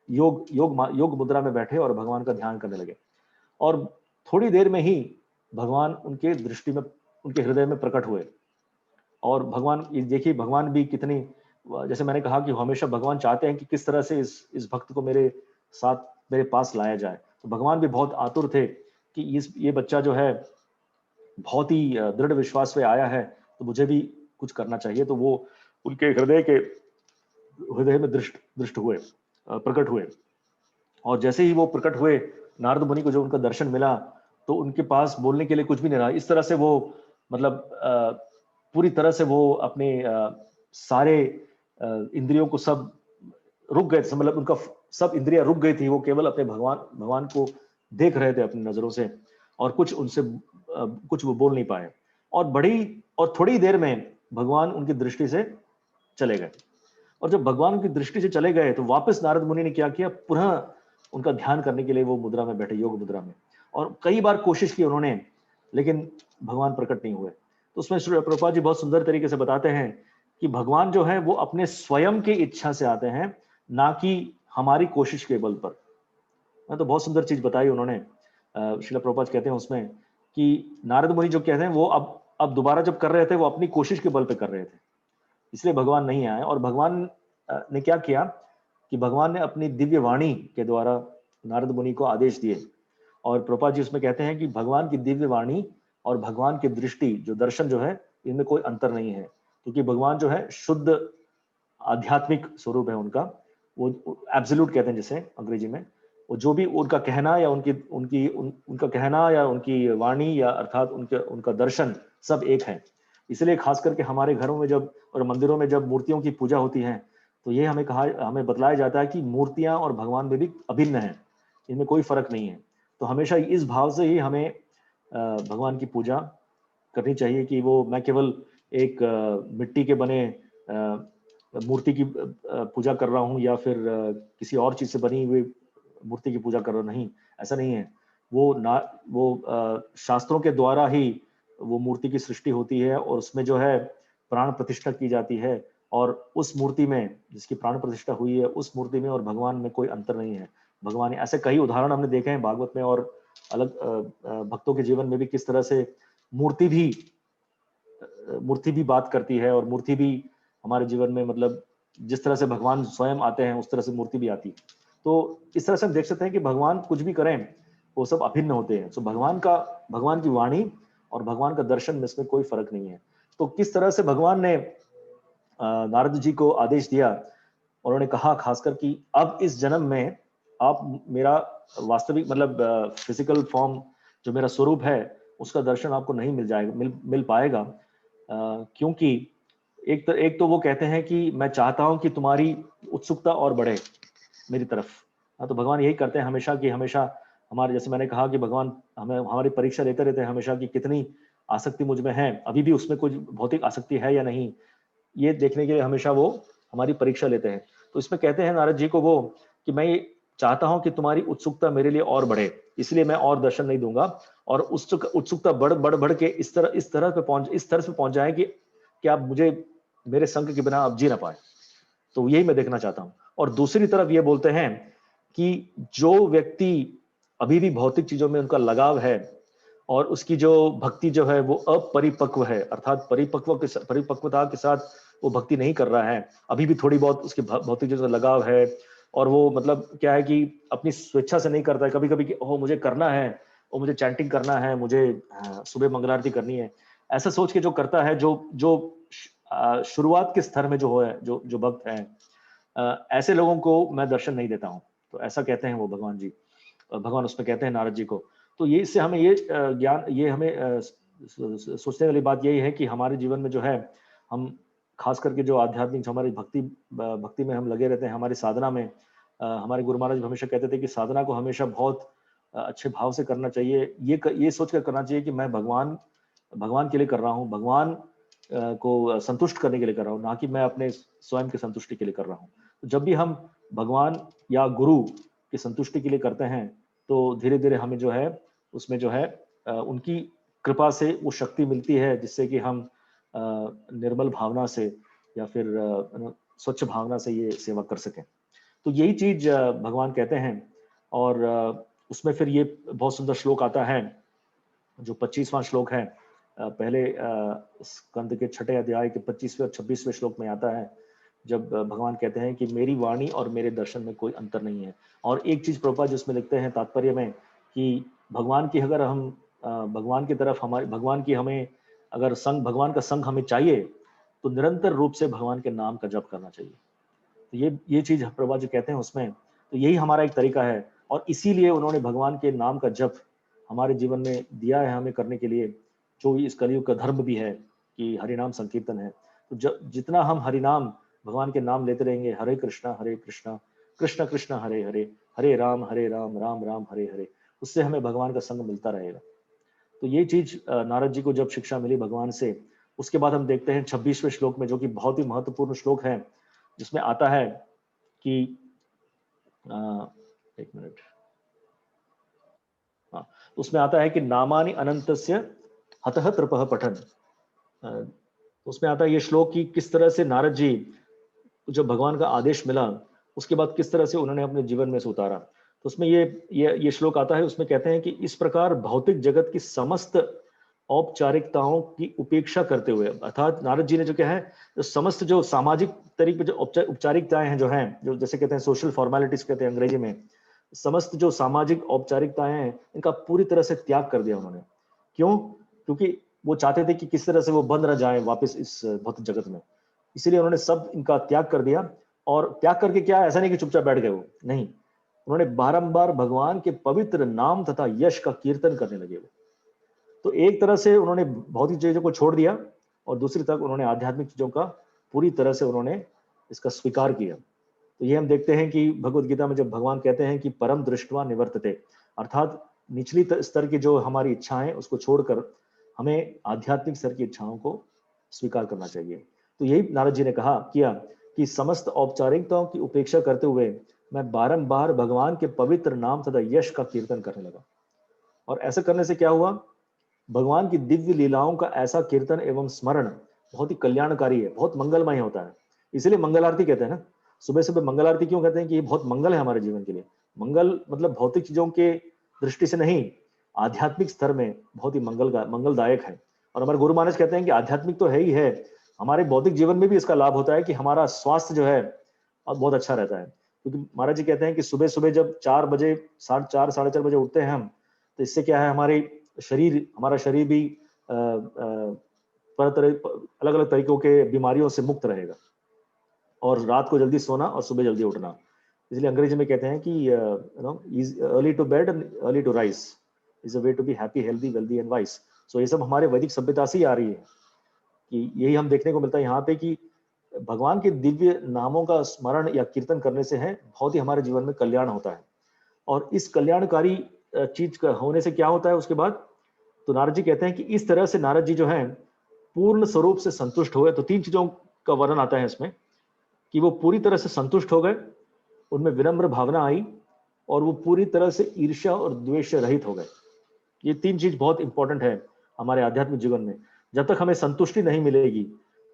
Speaker 1: योग मुद्रा में बैठे और भगवान का ध्यान करने लगे। और थोड़ी देर में ही भगवान उनके दृष्टि में, उनके हृदय में प्रकट हुए। और भगवान, ये देखिए भगवान भी कितनी, जैसे मैंने कहा कि हमेशा भगवान चाहते हैं कि किस तरह से इस भक्त को मेरे साथ, मेरे पास लाया जाए। तो भगवान भी बहुत आतुर थे कि ये बच्चा जो है बहुत ही दृढ़ विश्वास पे आया है, तो मुझे भी कुछ करना चाहिए। तो वो उनके हृदय में दृष्ट हुए, प्रकट हुए। और जैसे ही वो प्रकट हुए, नारद मुनि को जो उनका दर्शन मिला, तो उनके पास बोलने के लिए कुछ भी नहीं रहा। इस तरह से वो मतलब पूरी तरह से वो अपने सारे इंद्रियों को सब रुक गए थे, मतलब उनका सब इंद्रियां रुक गई थी। वो केवल अपने भगवान को देख रहे थे अपनी नजरों से, और कुछ वो बोल नहीं पाए। और थोड़ी देर में भगवान उनकी दृष्टि से चले गए। और जब भगवान की दृष्टि से चले गए, तो वापस नारद मुनि ने क्या किया, पुनः उनका ध्यान करने के लिए वो मुद्रा में बैठे, योग मुद्रा में। और कई बार कोशिश की उन्होंने, लेकिन भगवान प्रकट नहीं हुए। तो उसमें श्री प्रभुपाद जी बहुत सुंदर तरीके से बताते हैं कि भगवान जो है वो अपने स्वयं की इच्छा से आते हैं, ना कि हमारी कोशिश के बल पर। तो बहुत सुंदर चीज बताई उन्होंने। श्रील प्रभुपाद कहते हैं उसमें कि नारद मुनि जो कहते हैं वो अब दोबारा जब कर रहे थे, वो अपनी कोशिश के बल पे कर रहे थे, इसलिए भगवान नहीं आए। और भगवान ने क्या किया कि भगवान ने अपनी दिव्य वाणी के द्वारा नारद मुनि को आदेश दिए। और प्रभुपाद जी उसमें कहते हैं कि भगवान की दिव्य वाणी और भगवान की दृष्टि, जो दर्शन जो है, इनमें कोई अंतर नहीं है, क्योंकि भगवान जो है शुद्ध आध्यात्मिक स्वरूप है उनका। वो एब्सोल्यूट कहते हैं जिसे अंग्रेजी में। वो जो भी उनका कहना या उनका कहना या उनकी वाणी या अर्थात उनका दर्शन सब एक है। इसलिए खास करके हमारे घरों में जब और मंदिरों में जब मूर्तियों की पूजा होती है, तो ये हमें बतलाया जाता है कि मूर्तियां और भगवान में भी अभिन्न है, इनमें कोई फर्क नहीं है। तो हमेशा इस भाव से ही हमें भगवान की पूजा करनी चाहिए कि वो मैं केवल एक मिट्टी के बने मूर्ति की पूजा कर रहा हूँ, या फिर किसी और चीज से बनी हुई मूर्ति की पूजा कर रहा हूं। नहीं, ऐसा नहीं है। वो शास्त्रों के द्वारा ही वो मूर्ति की सृष्टि होती है, और उसमें जो है प्राण प्रतिष्ठा की जाती है। और उस मूर्ति में जिसकी प्राण प्रतिष्ठा हुई है, उस मूर्ति में और भगवान में कोई अंतर नहीं है। भगवान, ऐसे कई उदाहरण हमने देखे हैं भागवत में और अलग भक्तों के जीवन में भी, किस तरह से मूर्ति भी बात करती है, और मूर्ति भी हमारे जीवन में, मतलब जिस तरह से भगवान स्वयं आते हैं उस तरह से मूर्ति भी आती है। तो इस तरह से हम देख सकते हैं कि भगवान कुछ भी करें वो सब अभिन्न होते हैं। तो भगवान की वाणी और भगवान का दर्शन में इसमें कोई फर्क नहीं है। तो किस तरह से भगवान ने नारद जी को आदेश दिया, उन्होंने कहा खासकर कि अब इस जन्म में आप मेरा वास्तविक, मतलब फिजिकल फॉर्म, जो मेरा स्वरूप है, उसका दर्शन आपको नहीं मिल पाएगा, क्योंकि एक तो वो कहते हैं कि मैं चाहता हूं कि तुम्हारी उत्सुकता और बढ़े मेरी तरफ। हाँ, तो भगवान यही करते हैं हमेशा, कि हमेशा हमारे, जैसे मैंने कहा कि भगवान हमारी परीक्षा लेते रहते हैं हमेशा, कि कितनी आसक्ति मुझ में है, अभी भी उसमें कुछ भौतिक आसक्ति है या नहीं, ये देखने के लिए हमेशा वो हमारी परीक्षा लेते हैं। तो इसमें कहते हैं नारद जी को वो कि मैं ये चाहता हूं कि तुम्हारी उत्सुकता मेरे लिए और बढ़े, इसलिए मैं और दर्शन नहीं दूंगा। और उत्सुकता बढ़ के इस तरह पे पहुंच जाए कि आप मुझे, मेरे संग के बिना आप जी ना पाए। तो यही मैं देखना चाहता हूं। और दूसरी तरफ ये बोलते हैं कि जो व्यक्ति अभी भी भौतिक चीजों में उनका लगाव है, और उसकी जो भक्ति जो है वो अपरिपक्व है, अर्थात परिपक्वता के साथ वो भक्ति नहीं कर रहा है, अभी भी थोड़ी बहुत उसकी भौतिक चीजों से लगाव है, और वो मतलब क्या है कि अपनी स्वेच्छा से नहीं करता है, कभी कभी कि ओह मुझे करना है, और मुझे चैंटिंग करना है, मुझे सुबह मंगल आरती करनी है, ऐसा सोच के जो करता है, जो शुरुआत के स्तर में जो है, जो भक्त है, ऐसे लोगों को मैं दर्शन नहीं देता हूँ। तो ऐसा कहते हैं वो भगवान उसमें कहते हैं नारद जी को। तो ये इससे हमें ये ज्ञान, ये हमें सोचने वाली बात यही है कि हमारे जीवन में जो है, हम खास करके जो आध्यात्मिक, जो हमारी भक्ति में हम लगे रहते हैं, हमारी साधना में, हमारे गुरु महाराज हमेशा कहते थे कि साधना को हमेशा बहुत अच्छे भाव से करना चाहिए। ये सोच कर करना चाहिए कि मैं भगवान भगवान के लिए कर रहा हूँ, भगवान को संतुष्ट करने के लिए कर रहा हूँ, ना कि मैं अपने स्वयं की संतुष्टि के लिए कर रहा हूँ। तो जब भी हम भगवान या गुरु की संतुष्टि के लिए करते हैं, तो धीरे धीरे हमें जो है उसमें जो है उनकी कृपा से वो शक्ति मिलती है, जिससे कि हम निर्मल भावना से या फिर स्वच्छ भावना से ये सेवा कर सकें। तो यही चीज भगवान कहते हैं। और उसमें फिर ये बहुत सुंदर श्लोक आता है, जो 25वां श्लोक है, पहले स्कंद के 6ठे अध्याय के 25वें और 26वें श्लोक में आता है, जब भगवान कहते हैं कि मेरी वाणी और मेरे दर्शन में कोई अंतर नहीं है। और एक चीज प्रभुपाद जी उसमें लिखते हैं तात्पर्य में, कि भगवान की अगर हम भगवान की तरफ हमारे भगवान की हमें अगर संग भगवान का संग हमें चाहिए, तो निरंतर रूप से भगवान के नाम का जप करना चाहिए। तो ये चीज प्रभुपाद जी कहते हैं उसमें। तो यही हमारा एक तरीका है, और इसीलिए उन्होंने भगवान के नाम का जप हमारे जीवन में दिया है हमें करने के लिए, जो इस कलयुग का धर्म भी है कि हरिनाम संकीर्तन है। तो जितना हम हरिनाम भगवान के नाम लेते रहेंगे, हरे कृष्णा कृष्ण कृष्ण हरे हरे, हरे राम राम राम हरे हरे, उससे हमें भगवान का संग मिलता रहेगा। तो ये चीज नारद जी को जब शिक्षा मिली भगवान से, उसके बाद हम देखते हैं 26वें श्लोक में, जो कि बहुत ही महत्वपूर्ण श्लोक है, जिसमें आता है कि एक मिनट, हाँ, तो उसमें आता है कि नामानि अनंतस्य हतः तृपः पठन। तो उसमें आता है ये श्लोक कि किस तरह से नारद जी को जब भगवान का आदेश मिला, उसके बाद किस तरह से उन्होंने अपने जीवन में से उतारा। तो उसमें ये श्लोक आता है, उसमें कहते हैं कि इस प्रकार भौतिक जगत की समस्त औपचारिकताओं की उपेक्षा करते हुए, अर्थात नारद जी ने जो क्या है, जो समस्त जो सामाजिक तरीके पे जो औपचारिकताएं हैं, जो हैं, जो जैसे कहते हैं सोशल फॉर्मेलिटीज कहते हैं अंग्रेजी में, समस्त जो सामाजिक औपचारिकताएं हैं, इनका पूरी तरह से त्याग कर दिया उन्होंने। क्यों? क्योंकि वो चाहते थे कि किस तरह से वो बंद रह जाए वापस इस भौतिक जगत में। इसीलिए उन्होंने सब इनका त्याग कर दिया। और त्याग करके क्या, ऐसा नहीं कि चुपचाप बैठ गए, वो नहीं, उन्होंने बारंबार भगवान के पवित्र नाम तथा यश का कीर्तन करने लगे वो। तो एक तरह से उन्होंने भौतिक चीजों को छोड़ दिया, और दूसरी तरफ उन्होंने आध्यात्मिक चीजों का पूरी तरह से उन्होंने इसका स्वीकार किया। तो ये हम देखते हैं कि भगवत गीता में जब भगवान कहते हैं कि परम दृष्टवा निवर्तते, अर्थात निचली स्तर की जो हमारी इच्छाएं उसको छोड़कर हमें आध्यात्मिक स्तर की इच्छाओं को स्वीकार करना चाहिए। तो यही नारद जी ने कहा किया कि समस्त औपचारिकताओं की उपेक्षा करते हुए मैं बारंबार भगवान के पवित्र नाम तथा यश का कीर्तन करने लगा। और ऐसा करने से क्या हुआ, भगवान की दिव्य लीलाओं का ऐसा कीर्तन एवं स्मरण बहुत ही कल्याणकारी है, बहुत मंगलमय होता है। इसलिए मंगल आरती कहते हैं ना, सुबह सुबह मंगल आरती क्यों कहते हैं, कि ये बहुत मंगल है हमारे जीवन के लिए। मंगल मतलब भौतिक चीजों के दृष्टि से नहीं, आध्यात्मिक स्तर में बहुत ही मंगलदायक है। और हमारे गुरु महाराज कहते हैं कि आध्यात्मिक तो है ही है, हमारे भौतिक जीवन में भी इसका लाभ होता है कि हमारा स्वास्थ्य जो है अब बहुत अच्छा रहता है। क्योंकि महाराज जी कहते हैं कि सुबह सुबह जब 4 बजे, 4:30 4:30 बजे उठते हैं हम, तो इससे क्या है, हमारा शरीर भी अलग अलग तरीकों के बीमारियों से मुक्त रहेगा। और रात को जल्दी सोना और सुबह जल्दी उठना, इसलिए अंग्रेजी में कहते हैं कि early to bed and early to rise is a way to be happy healthy wealthy and wise. सो ये सब हमारे वैदिक सभ्यता से ही आ रही है, कि यही हम देखने को मिलता है यहाँ पे कि भगवान के दिव्य नामों का स्मरण या कीर्तन करने से है बहुत ही हमारे जीवन में कल्याण होता है। और इस कल्याणकारी चीज का होने से क्या होता है उसके बाद, तो नारद जी कहते हैं कि इस तरह से नारद जी जो है पूर्ण स्वरूप से संतुष्ट हो गए। तो 3 चीजों का वर्णन आता है इसमें, कि वो पूरी तरह से संतुष्ट हो गए, उनमें विनम्र भावना आई, और वो पूरी तरह से ईर्ष्या और द्वेष से रहित हो गए। ये 3 चीज बहुत इंपॉर्टेंट है हमारे आध्यात्मिक जीवन में। जब तक हमें संतुष्टि नहीं मिलेगी,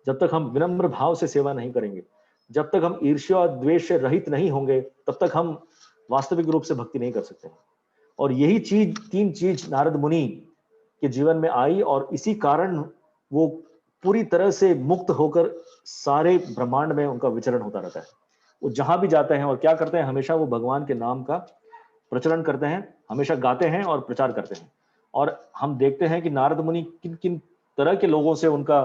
Speaker 1: जब तक हम विनम्र भाव से सेवा नहीं करेंगे, जब तक हम ईर्ष्या और द्वेष से रहित नहीं होंगे, तब तक हम वास्तविक रूप से भक्ति नहीं कर सकते। और यही चीज 3 चीज नारद मुनि के जीवन में आई, और इसी कारण वो पूरी तरह से मुक्त होकर सारे ब्रह्मांड में उनका विचरण होता रहता है। वो जहां भी जाते हैं और क्या करते हैं, हमेशा वो भगवान के नाम का प्रचलन करते हैं, हमेशा गाते हैं और प्रचार करते हैं। और हम देखते हैं कि नारद मुनि किन किन तरह के लोगों से उनका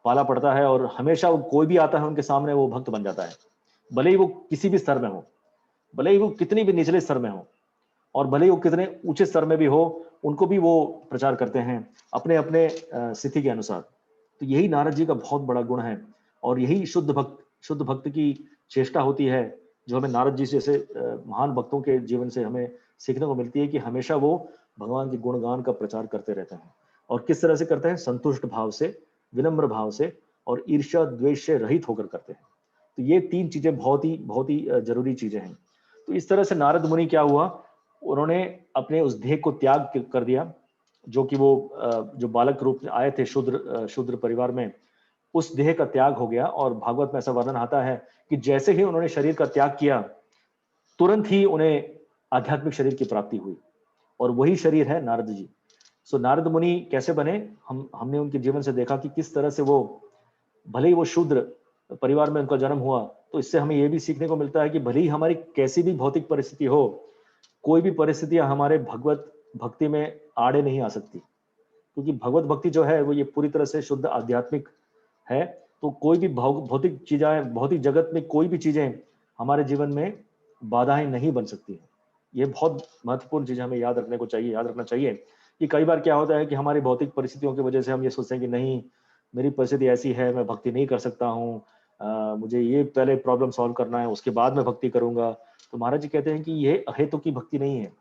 Speaker 1: पाला पड़ता है, और हमेशा वो कोई भी आता है उनके सामने वो भक्त बन जाता है, भले ही वो किसी भी स्तर में हो, भले ही वो कितनी भी निचले स्तर में हो, और भले ही वो कितने ऊंचे स्तर में भी हो, उनको भी वो प्रचार करते हैं अपने अपने स्थिति के अनुसार। तो यही नारद जी का बहुत बड़ा गुण है। और यही शुद्ध भक्त की चेष्टा होती है, जो हमें नारद जी जैसे महान भक्तों के जीवन से हमें सीखने को मिलती है कि हमेशा वो भगवान के गुणगान का प्रचार करते रहते हैं। और किस तरह से करते हैं? संतुष्ट भाव से, विनम्र भाव से और ईर्ष्या द्वेष से रहित होकर करते हैं। तो ये 3 चीजें बहुत ही जरूरी चीजें हैं। तो इस तरह से नारद मुनि क्या हुआ, उन्होंने अपने उस देह को त्याग कर दिया, जो कि वो जो बालक रूप में आए थे शूद्र परिवार में, उस देह का त्याग हो गया। और भागवत में ऐसा वर्णन आता है कि जैसे ही उन्होंने शरीर का त्याग किया, तुरंत ही उन्हें आध्यात्मिक शरीर की प्राप्ति हुई, और वही शरीर है नारद जी। सो नारद मुनि कैसे बने? हमने उनके जीवन से देखा कि किस तरह से वो, भले ही वो शूद्र परिवार में उनका जन्म हुआ, तो इससे हमें यह भी सीखने को मिलता है कि भले ही हमारी कैसी भी भौतिक परिस्थिति हो, कोई भी परिस्थितियां हमारे भगवत भक्ति में आड़े नहीं आ सकती, क्योंकि भगवत भक्ति जो है वो ये पूरी तरह से शुद्ध आध्यात्मिक है। तो कोई भी भौतिक चीजें, भौतिक जगत में कोई भी चीजें हमारे जीवन में बाधाएं नहीं बन सकती हैं। ये बहुत महत्वपूर्ण चीज हमें याद रखना चाहिए कि कई बार क्या होता है कि हमारी भौतिक परिस्थितियों की वजह से हम ये सोचते हैं कि नहीं, मेरी परिस्थिति ऐसी है, मैं भक्ति नहीं कर सकता हूँ, मुझे ये पहले प्रॉब्लम सॉल्व करना है, उसके बाद मैं भक्ति करूंगा। तो महाराज जी कहते हैं कि ये अहेतु की भक्ति नहीं है।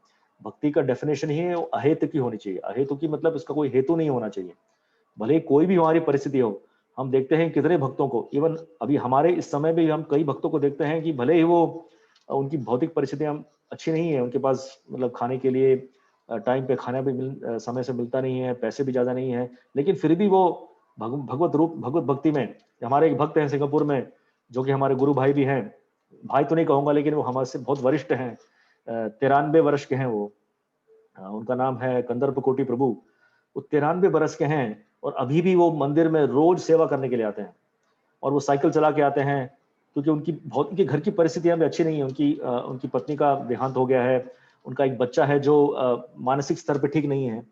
Speaker 1: भक्ति का डेफिनेशन ही है वो अहेतु की होनी चाहिए। अहेतु की मतलब इसका कोई हेतु नहीं होना चाहिए, भले कोई भी हमारी परिस्थिति हो। हम देखते हैं कितने भक्तों को, इवन अभी हमारे इस समय में हम कई भक्तों को देखते हैं कि भले ही वो उनकी भौतिक परिस्थितियां अच्छी नहीं है, उनके पास मतलब खाने के लिए टाइम पे खाना भी समय से मिलता नहीं है, पैसे भी ज्यादा नहीं है, लेकिन फिर भी वो भगवत भक्ति में। हमारे एक भक्त हैं सिंगापुर में, जो कि हमारे गुरु भाई भी हैं, भाई तो नहीं कहूंगा लेकिन वो हमारे से बहुत वरिष्ठ हैं, 93 वर्ष के हैं वो। उनका नाम है कंदर्प कोटि प्रभु। वो 93 बरस के हैं और अभी भी वो मंदिर में रोज सेवा करने के लिए आते हैं, और वो साइकिल चला के आते हैं, क्योंकि उनके घर की परिस्थितियां भी अच्छी नहीं है। उनकी पत्नी का देहांत हो गया है, उनका एक बच्चा है जो मानसिक स्तर पे ठीक नहीं है,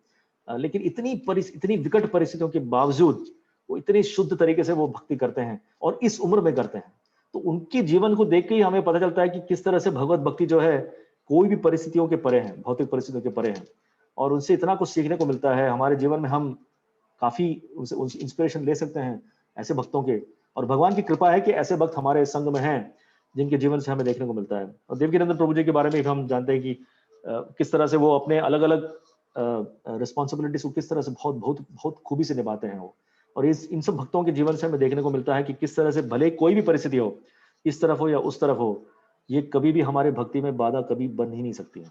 Speaker 1: लेकिन इतनी विकट परिस्थितियों के बावजूद वो इतनी शुद्ध तरीके से वो भक्ति करते हैं, और इस उम्र में करते हैं। तो उनके जीवन को देख के ही हमें पता चलता है कि किस तरह से भगवत भक्ति जो है कोई भी परिस्थितियों के परे है, भौतिक परिस्थितियों के परे है। और उनसे इतना कुछ सीखने को मिलता है हमारे जीवन में। हम काफी उनसे इंस्पिरेशन ले सकते हैं ऐसे भक्तों के, और भगवान की कृपा है कि ऐसे भक्त हमारे संग में हैं जिनके जीवन से हमें देखने को मिलता है। और देवकीनंदन प्रभु जी के बारे में भी हम जानते हैं कि किस तरह से वो अपने अलग अलग रिस्पॉन्सिबिलिटीज को किस तरह से बहुत बहुत बहुत खूबी से निभाते हैं वो। और इन सब भक्तों के जीवन से हमें देखने को मिलता है कि किस तरह से भले कोई भी परिस्थिति हो, इस तरफ हो या उस तरफ हो, ये कभी भी हमारे भक्ति में बाधा कभी बन ही नहीं सकती है।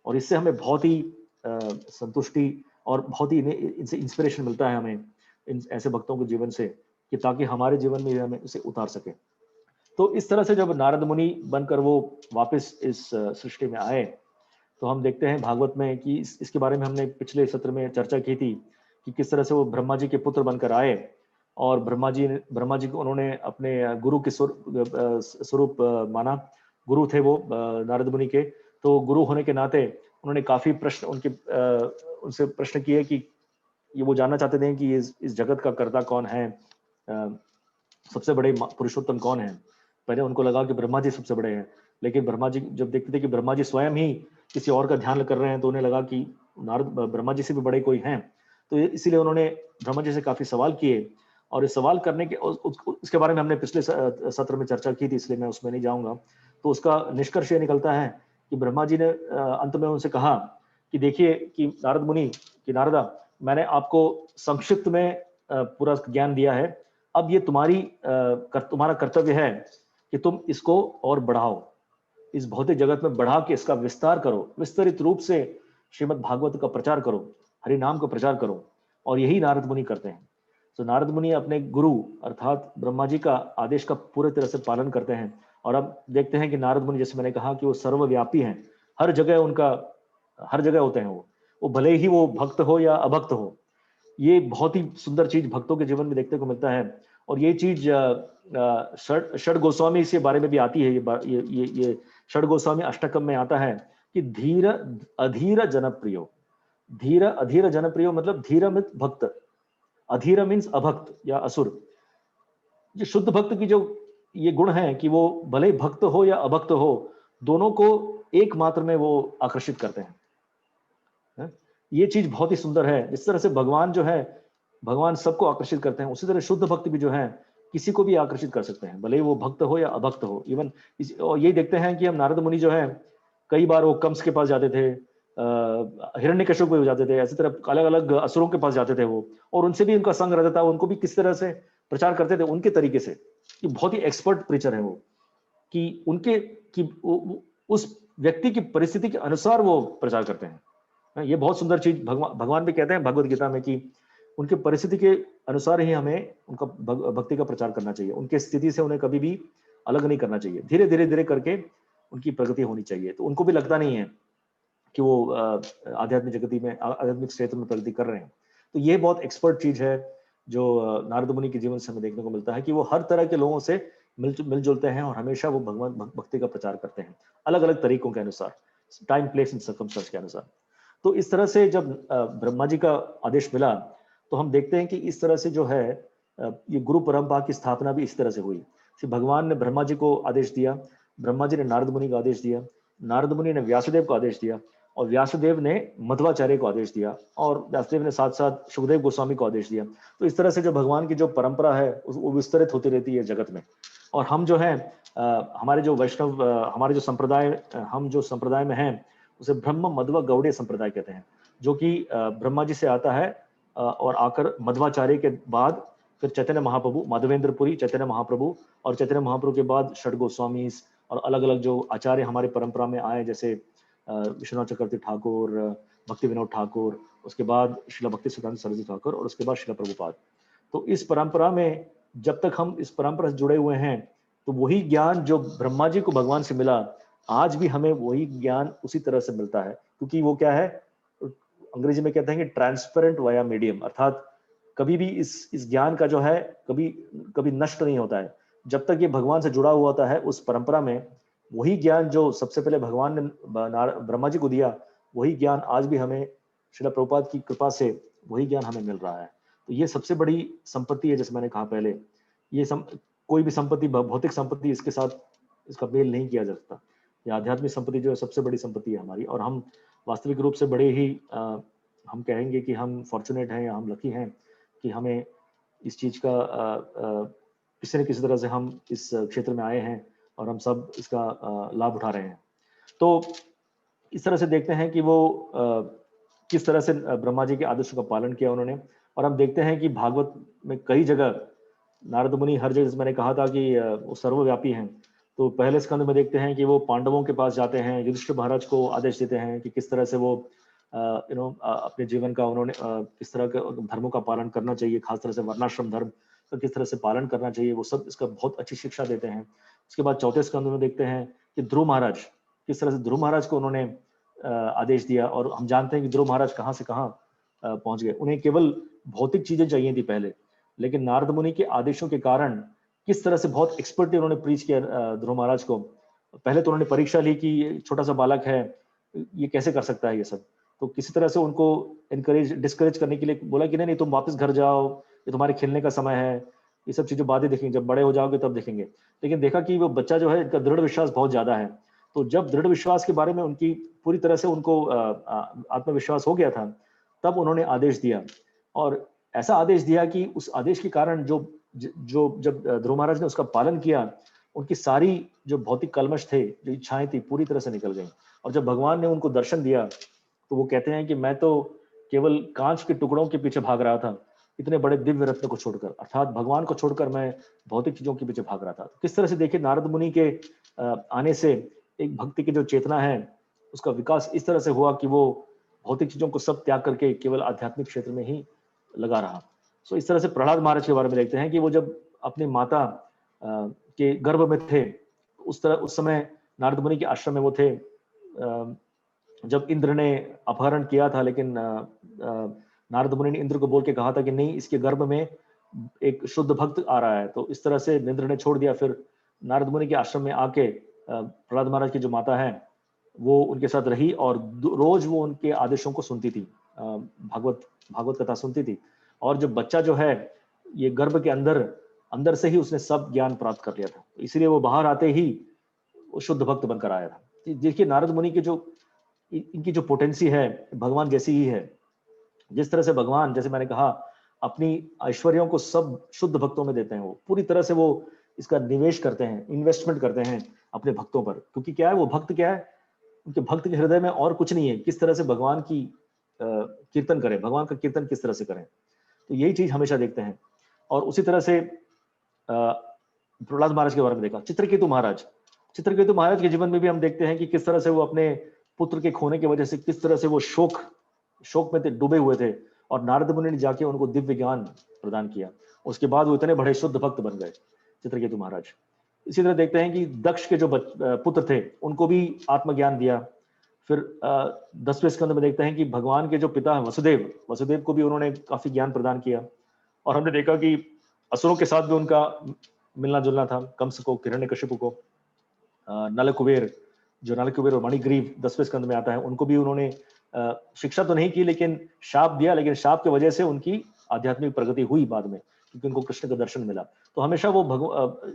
Speaker 1: और इससे हमें बहुत ही संतुष्टि और बहुत ही इनसे इंस्पिरेशन मिलता है हमें, इन ऐसे भक्तों के जीवन से, कि ताकि हमारे जीवन में हमें इसे उतार सके। तो इस तरह से जब नारद मुनि बनकर वो वापस इस सृष्टि में आए, तो हम देखते हैं भागवत में कि इसके बारे में हमने पिछले सत्र में चर्चा की थी कि किस तरह से वो ब्रह्मा जी के पुत्र बनकर आए, और ब्रह्मा जी को उन्होंने अपने गुरु के स्वरूप माना। गुरु थे वो नारद मुनि के। तो गुरु होने के नाते उन्होंने काफी प्रश्न उनसे प्रश्न किए कि ये वो जानना चाहते थे कि इस जगत का कर्ता कौन है, सबसे बड़े पुरुषोत्तम कौन है। पहले उनको लगा कि ब्रह्मा जी सबसे बड़े हैं, लेकिन ब्रह्मा जी जब देखते थे कि ब्रह्मा जी स्वयं ही किसी और का ध्यान कर रहे हैं, तो उन्हें लगा कि ब्रह्मा जी से भी बड़े कोई हैं। तो इसीलिए उन्होंने ब्रह्मा जी से काफी सवाल किए, और इस सवाल करने के उसके बारे में हमने पिछले सत्र में चर्चा की थी, इसलिए मैं उसमें नहीं जाऊंगा। तो उसका निष्कर्ष ये निकलता है कि ब्रह्मा जी ने अंत में उनसे कहा कि देखिए कि नारद मुनि, कि नारदा, मैंने आपको संक्षिप्त में पूरा ज्ञान दिया है। अब ये तुम्हारा कर्तव्य है कि तुम इसको और बढ़ाओ, इस भौतिक जगत में बढ़ा के इसका विस्तार करो, विस्तृत रूप से श्रीमद् भागवत का प्रचार करो, हरि नाम का प्रचार करो। और यही नारद मुनि करते हैं। तो नारद मुनि अपने गुरु अर्थात ब्रह्मा जी का आदेश का पूरे तरह से पालन करते हैं। और अब देखते हैं कि नारद मुनि, जैसे मैंने कहा, कि वो सर्वव्यापी हैं, हर जगह होते हैं वो भले ही वो भक्त हो या अभक्त हो। ये बहुत ही सुंदर चीज भक्तों के जीवन में देखने को मिलता है। और ये चीज षड गोस्वामी इसके बारे में भी आती है। ये षड गोस्वामी अष्टकम में आता है कि धीर अधीर जनप्रियो। धीर अधीर जनप्रियो मतलब धीर मीन्स भक्त, अधीर मीन्स अभक्त या असुर। ये शुद्ध भक्त की जो ये गुण है कि वो भले भक्त हो या अभक्त हो, दोनों को एक मात्र में वो आकर्षित करते हैं। ये चीज बहुत ही सुंदर है। जिस तरह से भगवान जो है, भगवान सबको आकर्षित करते हैं, उसी तरह शुद्ध भक्त भी जो है किसी को भी आकर्षित कर सकते हैं, भले ही वो भक्त हो या अभक्त हो। इवन और यही देखते हैं कि हम नारद मुनि जो है, कई बार वो कंस के पास जाते थे, हिरण्यकश्यप को जाते थे, ऐसी तरह अलग अलग असुरों के पास जाते थे वो, और उनसे भी उनका संग रहता था, उनको भी किस तरह से प्रचार करते थे उनके तरीके से। कि बहुत ही एक्सपर्ट प्रीचर है वो, कि उनके कि उस व्यक्ति की परिस्थिति के अनुसार वो प्रचार करते हैं। ये बहुत सुंदर चीज भगवान भी कहते हैं भगवत गीता में कि उनकी परिस्थिति के अनुसार ही हमें उनका भक्ति का प्रचार करना चाहिए। उनके स्थिति से उन्हें कभी भी अलग नहीं करना चाहिए। धीरे धीरे धीरे करके उनकी प्रगति होनी चाहिए। तो उनको भी लगता नहीं है कि वो आध्यात्मिक जगती में, आध्यात्मिक क्षेत्र में प्रगति कर रहे हैं। तो ये बहुत एक्सपर्ट चीज है जो नारद मुनि के जीवन से हमें देखने को मिलता है, कि वो हर तरह के लोगों से मिलजुलते हैं और हमेशा वो भगवान भक्ति का प्रचार करते हैं, अलग अलग तरीकों के अनुसार, टाइम प्लेस एंड सर्कमस्टेंस के अनुसार। तो इस तरह से जब ब्रह्मा जी का आदेश मिला, तो हम देखते हैं कि इस तरह से जो है ये गुरु परंपरा की स्थापना भी इस तरह से हुई। भगवान ने ब्रह्मा जी को आदेश दिया, ब्रह्मा जी ने नारद मुनि को आदेश दिया, नारद मुनि ने व्यासदेव को आदेश दिया, और व्यासदेव ने मध्वाचार्य को आदेश दिया, और व्यासदेव ने साथ साथ सुखदेव गोस्वामी को आदेश दिया। तो इस तरह से जो भगवान की जो परंपरा है वो विस्तरित होती रहती है जगत में। और हम जो है हमारे जो वैष्णव हमारे जो संप्रदाय, हम जो संप्रदाय में हैं उसे ब्रह्म मध्व गौड़ीय संप्रदाय कहते हैं, जो कि ब्रह्मा जी से आता है और आकर मध्वाचार्य के बाद फिर चैतन्य महाप्रभु, माधवेंद्रपुरी चैतन्य महाप्रभु, और चैतन्य महाप्रभु के बाद षड गोस्वामी और अलग अलग जो आचार्य हमारे परंपरा में आए, जैसे विश्वनाथ चक्रवर्ती ठाकुर, भक्ति विनोद ठाकुर, उसके बाद शिला भक्ति सिद्धांत सरस्वती ठाकुर, और उसके बाद शिला प्रभुपाद। तो इस परंपरा में जब तक हम इस परंपरा से जुड़े हुए हैं, तो वही ज्ञान जो ब्रह्मा जी को भगवान से मिला, आज भी हमें वही ज्ञान उसी तरह से मिलता है। क्योंकि वो क्या है, अंग्रेजी में कहते हैं कि ट्रांसपेरेंट वाया मीडियम, अर्थात कभी भी इस ज्ञान का जो है कभी कभी नष्ट नहीं होता है। जब तक ये भगवान से जुड़ा हुआ होता है उस परंपरा में, वही ज्ञान जो सबसे पहले भगवान ने ब्रह्मा जी को दिया, वही ज्ञान आज भी हमें श्रील प्रभुपाद की कृपा से वही ज्ञान हमें मिल रहा है। तो ये सबसे बड़ी संपत्ति है, जैसे मैंने कहा पहले, ये कोई भी संपत्ति, भौतिक संपत्ति, इसके साथ इसका मेल नहीं किया जा सकता। ये आध्यात्मिक संपत्ति जो है सबसे बड़ी संपत्ति है हमारी, और हम वास्तविक रूप से बड़े ही हम कहेंगे कि हम फॉर्चुनेट हैं या हम लकी हैं कि हमें इस चीज का किसी न किसी तरह से हम इस क्षेत्र में आए हैं और हम सब इसका लाभ उठा रहे हैं। तो इस तरह से देखते हैं कि वो किस तरह से ब्रह्मा जी के आदर्शों का पालन किया उन्होंने। और हम देखते हैं कि भागवत में कई जगह नारद मुनि हर जगह, मैंने कहा था कि वो सर्वव्यापी हैं। तो पहले स्कंद में देखते हैं कि वो पांडवों के पास जाते हैं, युधिष्ठिर महाराज को आदेश देते हैं कि किस तरह से वो अपने जीवन का उन्होंने किस तरह के धर्मों का पालन करना चाहिए, खास तरह से वर्णाश्रम धर्म का किस तरह से पालन करना चाहिए, वो सब इसका बहुत अच्छी शिक्षा देते हैं। उसके बाद चौथे स्कंद में देखते हैं कि ध्रुव महाराज, किस तरह से ध्रुव महाराज को उन्होंने आदेश दिया, और हम जानते हैं कि ध्रुव महाराज कहाँ से कहाँ पहुंच गए। उन्हें केवल भौतिक चीजें चाहिए थी पहले, लेकिन नारद मुनि के आदेशों के कारण किस तरह से बहुत एक्सपर्टली उन्होंने प्रीच किया ध्रुव महाराज को। पहले तो उन्होंने परीक्षा ली कि छोटा सा बालक है, ये कैसे कर सकता है ये सब। तो किसी तरह से उनको डिस्करेज करने के लिए बोला कि नहीं नहीं, तुम वापस घर जाओ, ये तुम्हारे खेलने का समय है, ये सब चीजें बाद ही देखेंगे, जब बड़े हो जाओगे तब देखेंगे। लेकिन देखा कि वो बच्चा जो है, इनका दृढ़ विश्वास बहुत ज्यादा है। तो जब दृढ़ विश्वास के बारे में उनकी पूरी तरह से उनको आत्मविश्वास हो गया था, तब उन्होंने आदेश दिया, और ऐसा आदेश दिया कि उस आदेश के कारण जो जब ध्रुव महाराज ने उसका पालन किया, उनकी सारी जो भौतिक कलमश थे, जो इच्छाएं थी, पूरी तरह से निकल गई। और जब भगवान ने उनको दर्शन दिया, तो वो कहते हैं कि मैं तो केवल कांच के टुकड़ों के पीछे भाग रहा था, इतने बड़े दिव्य रत्न को छोड़कर, अर्थात भगवान को छोड़कर मैं भौतिक चीजों के पीछे भाग रहा था। तो किस तरह से देखिए, नारद मुनि के आने से एक भक्ति की जो चेतना है, उसका विकास इस तरह से हुआ कि वो भौतिक चीजों को सब त्याग करके केवल आध्यात्मिक क्षेत्र में ही लगा रहा। सो इस तरह से प्रहलाद महाराज के बारे में देखते हैं कि वो जब अपनी माता के गर्भ में थे, उस समय नारद मुनि के आश्रम में वो थे, जब इंद्र ने अपहरण किया था। लेकिन नारद मुनि ने इंद्र को बोल के कहा था कि नहीं, इसके गर्भ में एक शुद्ध भक्त आ रहा है। तो इस तरह से इंद्र ने छोड़ दिया। फिर नारद मुनि के आश्रम में आके प्रहलाद महाराज की जो माता है वो उनके साथ रही, और रोज वो उनके आदेशों को सुनती थी, भागवत कथा सुनती थी। और जो बच्चा जो है, ये गर्भ के अंदर से ही उसने सब ज्ञान प्राप्त कर लिया था, इसलिए वो बाहर आते ही वो शुद्ध भक्त बनकर आया था। देखिए, नारद मुनि की इनकी जो पोटेंसी है, भगवान जैसी ही है। जिस तरह से भगवान, जैसे मैंने कहा, अपनी ऐश्वर्यों को सब शुद्ध भक्तों में देते हैं। वो पूरी तरह से वो इसका निवेश करते हैं, इन्वेस्टमेंट करते हैं अपने भक्तों पर। क्योंकि क्या है, वो भक्त क्या है, उनके भक्त के हृदय में और कुछ नहीं है, किस तरह से भगवान की कीर्तन करें, भगवान का कीर्तन किस तरह से करें। तो यही चीज हमेशा देखते हैं। और उसी तरह से प्रहलाद महाराज के बारे में देखा, चित्रकेतु महाराज के जीवन में भी हम देखते हैं कि किस तरह से वो अपने पुत्र के खोने की वजह से किस तरह से वो शोक में डूबे हुए थे, और नारद मुनि ने जाके उनको दिव्य ज्ञान प्रदान किया। उसके बाद वो इतने बड़े शुद्ध भक्त बन गए चित्रकेतु महाराज। इसी तरह देखते हैं कि दक्ष के जो पुत्र थे उनको भी आत्मज्ञान दिया। फिर 10वें स्कंद में देखते हैं कि भगवान के जो पिता हैं वसुदेव को भी उन्होंने काफी ज्ञान प्रदान किया। और हमने देखा कि असुरों के साथ भी उनका मिलना जुलना था, कंस को, हिरण्यकशिपु को, नल कुबेर और मणिग्रीव 10वें स्कंद में आता है, उनको भी उन्होंने शिक्षा तो नहीं की लेकिन शाप दिया, लेकिन शाप की वजह से उनकी आध्यात्मिक प्रगति हुई बाद में, क्योंकि उनको कृष्ण का दर्शन मिला। तो हमेशा वो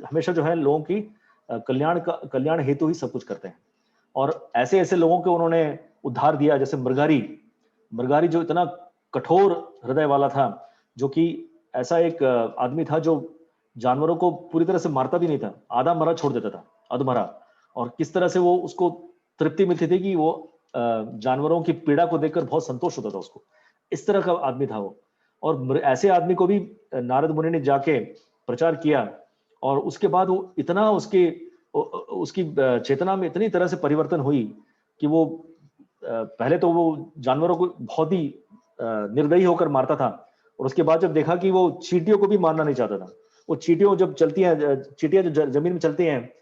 Speaker 1: हमेशा जो है लोगों की कल्याण हेतु ही सब कुछ करते हैं। और ऐसे ऐसे लोगों को उन्होंने उद्धार दिया, जैसे मृगारी जो इतना कठोर हृदय वाला था, जो कि ऐसा एक आदमी था जो जानवरों को पूरी तरह से मारता भी नहीं था, आधा मरा छोड़ देता था, अधमरा। और किस तरह से वो उसको तृप्ति मिलती थी कि वो जानवरों की पीड़ा को देखकर बहुत संतोष होता था उसको। इस तरह का आदमी था वो। और ऐसे आदमी को भी नारद मुनि ने जाके प्रचार किया, और उसके बाद वो इतना उसकी चेतना में इतनी तरह से परिवर्तन हुई कि वो पहले तो वो जानवरों को बहुत ही निर्दयी होकर मारता था, और उसके बाद जब देखा कि वो चींटियों को भी मारना नहीं चाहता था, वो चींटियों जब चलती हैं, चींटियां जो जमीन में चलती हैं,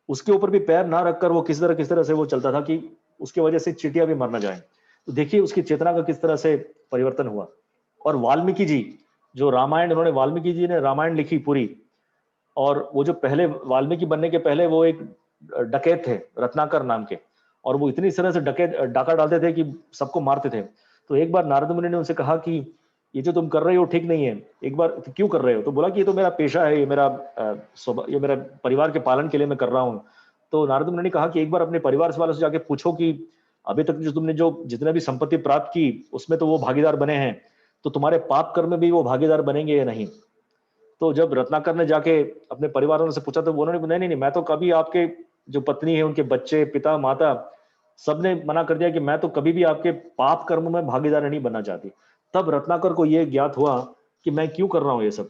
Speaker 1: उसके ऊपर भी पैर ना रखकर वो किस तरह से वो चलता था कि उसके वजह से चींटियां भी मर ना जाए। तो देखिए उसकी चेतना का किस तरह से परिवर्तन हुआ। और वाल्मीकि जी जो रामायण, उन्होंने वाल्मीकि जी ने रामायण लिखी पूरी, और वो जो पहले वाल्मीकि बनने के पहले वो एक डकैत थे रत्नाकर नाम के, और वो इतनी तरह से डाका डालते थे कि सबको मारते थे। तो एक बार नारद मुनि ने उनसे कहा कि ये जो तुम कर रहे हो ठीक नहीं है, एक बार क्यों कर रहे हो? तो बोला कि ये तो मेरा पेशा है, ये मेरा परिवार के पालन के लिए मैं कर रहा हूँ। तो नारद मुनि ने कहा कि एक बार अपने परिवार वालों से जाके पूछो कि अभी तक जो तुमने जो जितने भी संपत्ति प्राप्त की उसमें तो वो भागीदार बने हैं, तो तुम्हारे पाप कर्म में भी वो भागीदार बनेंगे या नहीं? तो जब रत्नाकर ने जाके अपने परिवार वालों से पूछा तो उन्होंने नहीं, मैं तो कभी आपके जो पत्नी है, उनके बच्चे, पिता, माता, सबने मना कर दिया कि मैं तो कभी भी आपके पाप कर्म में भागीदार नहीं बनना चाहती। तब रत्नाकर को यह ज्ञात हुआ कि मैं क्यों कर रहा हूं ये सब,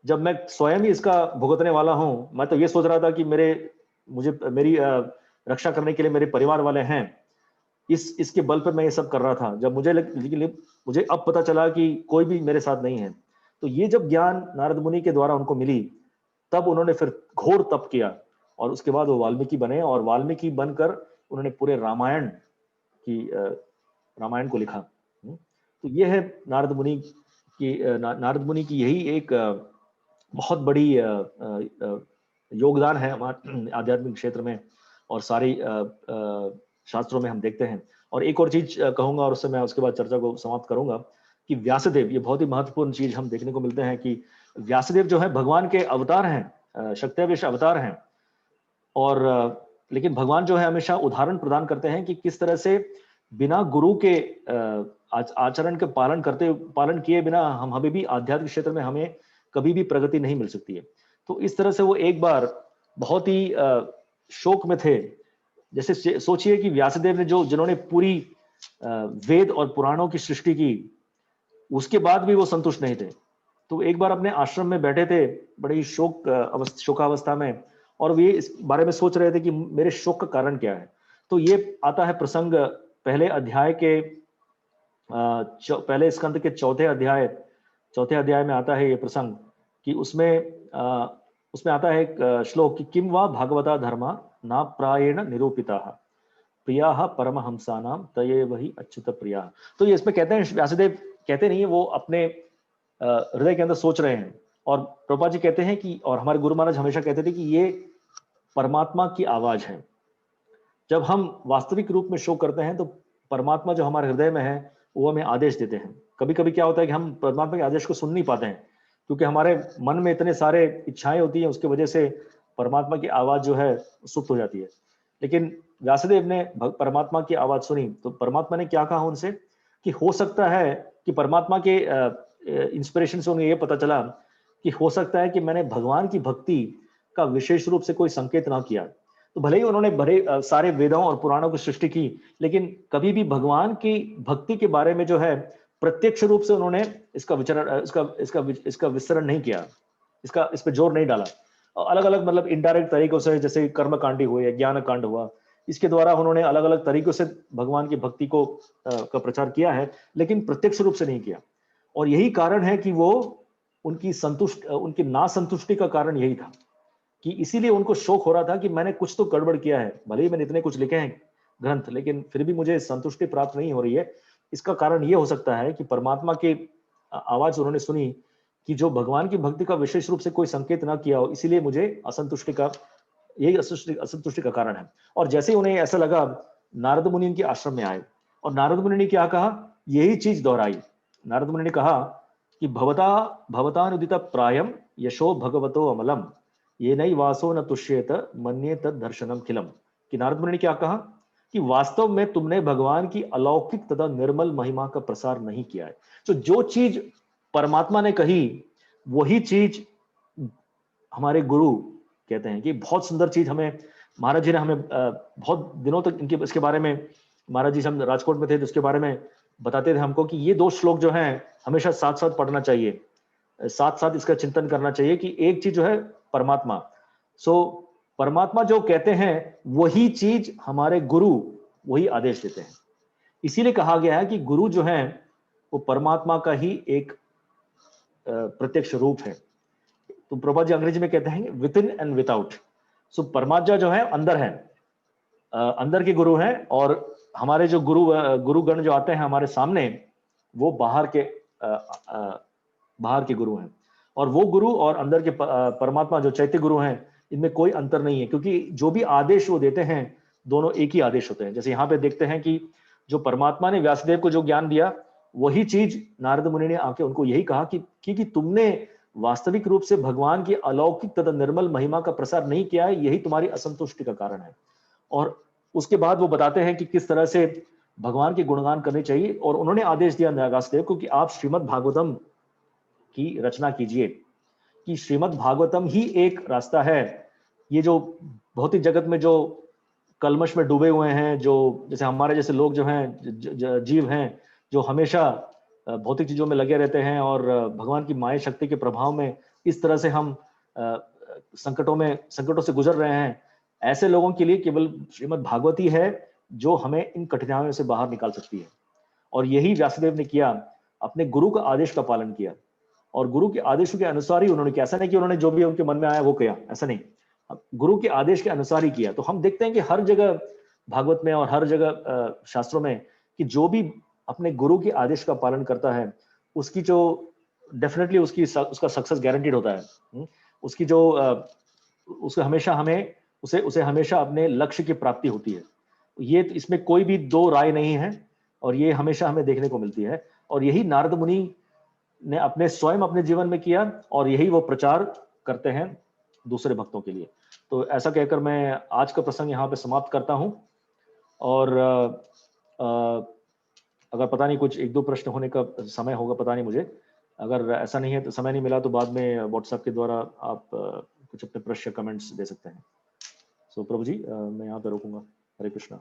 Speaker 1: जब मैं स्वयं ही इसका भुगतने वाला हूं। मैं तो ये सोच रहा था कि मेरी रक्षा करने के लिए मेरे परिवार वाले हैं, इसके बल पर मैं ये सब कर रहा था। जब लेकिन मुझे अब पता चला कि कोई भी मेरे साथ नहीं है। तो ये जब ज्ञान नारद मुनि के द्वारा उनको मिली, तब उन्होंने फिर घोर तप किया, और उसके बाद वो वाल्मीकि बने, और वाल्मीकि बनकर उन्होंने पूरे रामायण को लिखा। तो ये है नारद मुनि की यही एक बहुत बड़ी योगदान है हमारे आध्यात्मिक क्षेत्र में, और सारी शास्त्रों में हम देखते हैं। और एक और चीज कहूंगा, और उससे मैं उसके बाद चर्चा को समाप्त करूंगा, कि व्यासदेव, ये बहुत ही महत्वपूर्ण चीज हम देखने को मिलते हैं कि व्यासदेव जो है भगवान के अवतार हैं, शक्तिविश अवतार हैं। और लेकिन भगवान जो है हमेशा उदाहरण प्रदान करते हैं कि किस तरह से बिना गुरु के आचरण के पालन किए बिना हम हमें भी आध्यात्मिक क्षेत्र में हमें कभी भी प्रगति नहीं मिल सकती है। तो इस तरह से वो एक बार बहुत ही शोक में थे। जैसे सोचिए कि व्यासदेव ने जिन्होंने पूरी वेद और पुराणों की सृष्टि की, उसके बाद भी वो संतुष्ट नहीं थे। तो एक बार अपने आश्रम में बैठे थे बड़े ही शोकावस्था में, और वे इस बारे में सोच रहे थे कि मेरे शोक का कारण क्या है। तो ये आता है प्रसंग पहले स्कंद के चौथे अध्याय में आता है ये प्रसंग, कि उसमें आता है एक श्लोक कि किम वा भागवता धर्मा ना प्रायेण निरूपिता प्रिया परमहंसानाम तये वही अच्युत प्रिया। तो ये इसमें कहते हैं, व्यासदेव कहते नहीं है, वो अपने हृदय के अंदर सोच रहे हैं। और प्रभुपाद जी कहते हैं कि, और हमारे गुरु महाराज हमेशा कहते थे कि ये परमात्मा की आवाज है। जब हम वास्तविक रूप में शोक करते हैं तो परमात्मा जो हमारे हृदय में है वो हमें आदेश देते हैं। कभी कभी क्या होता है कि हम परमात्मा के आदेश को सुन नहीं पाते हैं, क्योंकि हमारे मन में इतने सारे इच्छाएं होती हैं, उसकी वजह से परमात्मा की आवाज जो है सुप्त हो जाती है। लेकिन व्यासदेव ने परमात्मा की आवाज सुनी, तो परमात्मा ने क्या कहा उनसे कि हो सकता है कि परमात्मा के इंस्पिरेशन से उन्हें ये पता चला कि हो सकता है कि मैंने भगवान की भक्ति का विशेष रूप से कोई संकेत ना किया। तो भले ही उन्होंने सारे वेदों और पुराणों की सृष्टि की, लेकिन कभी भी भगवान की भक्ति के बारे में जो है प्रत्यक्ष रूप से उन्होंने इसका विचरण इसका विस्तरण नहीं किया, इस पे जोर नहीं डाला। अलग अलग मतलब इनडायरेक्ट तरीकों से, जैसे कर्म कांडी हुए, ज्ञान कांड हुआ, इसके द्वारा उन्होंने अलग अलग तरीकों से भगवान की भक्ति को का प्रचार किया है, लेकिन प्रत्यक्ष रूप से नहीं किया। और यही कारण है कि वो उनकी ना संतुष्टि का कारण यही था कि इसीलिए उनको शौक हो रहा था कि मैंने कुछ तो गड़बड़ किया है, भले ही मैंने इतने कुछ लिखे हैं ग्रंथ, लेकिन फिर भी मुझे संतुष्टि प्राप्त नहीं हो रही है। इसका कारण ये हो सकता है कि परमात्मा की आवाज उन्होंने सुनी कि जो भगवान की भक्ति का विशेष रूप से कोई संकेत ना किया हो, इसीलिए मुझे यही असंतुष्टि का कारण है। और जैसे ही उन्हें ऐसा लगा, नारद मुनि उनके आश्रम में आए और नारद मुनि ने क्या कहा, यही चीज दोहराई। नारद मुनि ने कहा कि भवता भवतानुदित प्रायम यशो भगवतो अमलम, ये नई वासो न तुष्येत मन्ये तद दर्शनम खिलम। कि नारद मुनि ने क्या कहा कि वास्तव में तुमने भगवान की अलौकिक तथा निर्मल महिमा का प्रसार नहीं किया है। तो जो चीज परमात्मा ने कही, वही चीज हमारे गुरु कहते हैं कि बहुत सुंदर चीज हमें महाराज जी ने हमें बहुत दिनों तक इनके इसके बारे में, महाराज जी हम राजकोट में थे तो उसके बारे में बताते थे हमको कि ये 2 श्लोक जो हैं हमेशा साथ साथ पढ़ना चाहिए, साथ साथ इसका चिंतन करना चाहिए कि एक चीज जो है परमात्मा, सो परमात्मा जो कहते हैं वही चीज हमारे गुरु वही आदेश देते हैं। इसीलिए कहा गया है कि गुरु जो है वो परमात्मा का ही एक प्रत्यक्ष रूप है। तो प्रभा जी अंग्रेजी में कहते हैं विद इन एंड विदाउट। सो परमात्मा जो है अंदर है, अंदर के गुरु हैं, और हमारे जो गुरुगण जो आते हैं हमारे सामने, वो बाहर के गुरु हैं। और वो गुरु और अंदर के परमात्मा जो चैत्य गुरु हैं, इनमें कोई अंतर नहीं है, क्योंकि जो भी आदेश वो देते हैं दोनों एक ही आदेश होते हैं। जैसे यहाँ पे देखते हैं कि जो परमात्मा ने व्यासदेव को जो ज्ञान दिया, वही चीज नारद मुनि ने आके उनको यही कहा कि तुमने वास्तविक रूप से भगवान की अलौकिक तथा निर्मल महिमा का प्रसार नहीं किया है, यही तुम्हारी असंतुष्टि का कारण है। और उसके बाद वो बताते हैं कि किस तरह से भगवान के गुणगान करने चाहिए, और उन्होंने आदेश दिया व्यासदेव को कि आप श्रीमद् भागवतम की रचना कीजिए, कि श्रीमद् भागवतम ही एक रास्ता है। ये जो भौतिक जगत में जो कलमश में डूबे हुए हैं, जो जैसे हमारे जैसे लोग जो हैं, जीव हैं, जो हमेशा भौतिक चीजों में लगे रहते हैं और भगवान की माया शक्ति के प्रभाव में इस तरह से हम संकटों से गुजर रहे हैं, ऐसे लोगों के लिए केवल श्रीमद् भागवत ही है जो हमें इन कठिनाइयों से बाहर निकाल सकती है। और यही व्यासदेव ने किया, अपने गुरु का आदेश का पालन किया, और गुरु के आदेशों के अनुसार ही उन्होंने किया। ऐसा नहीं कि उन्होंने जो भी उनके मन में आया वो किया, ऐसा नहीं, गुरु के आदेश के अनुसार ही किया। तो हम देखते हैं कि हर जगह भागवत में और हर जगह शास्त्रों में कि जो भी अपने गुरु के आदेश का पालन करता है, उसकी जो डेफिनेटली उसका सक्सेस गारंटीड होता है। उसकी जो उसे हमेशा हमें उसे उसे हमेशा अपने लक्ष्य की प्राप्ति होती है। ये इसमें कोई भी दो राय नहीं है, और ये हमेशा हमें देखने को मिलती है। और यही नारद मुनि ने स्वयं अपने जीवन में किया, और यही वो प्रचार करते हैं दूसरे भक्तों के लिए। तो ऐसा कहकर मैं आज का प्रसंग यहाँ पे समाप्त करता हूँ। और अगर पता नहीं कुछ 1-2 प्रश्न होने का समय होगा, पता नहीं मुझे। अगर ऐसा नहीं है तो, समय नहीं मिला तो बाद में व्हाट्सएप के द्वारा आप कुछ अपने प्रश्न कमेंट्स दे सकते हैं। सो प्रभु जी, मैं यहाँ पे रोकूंगा। हरे कृष्णा।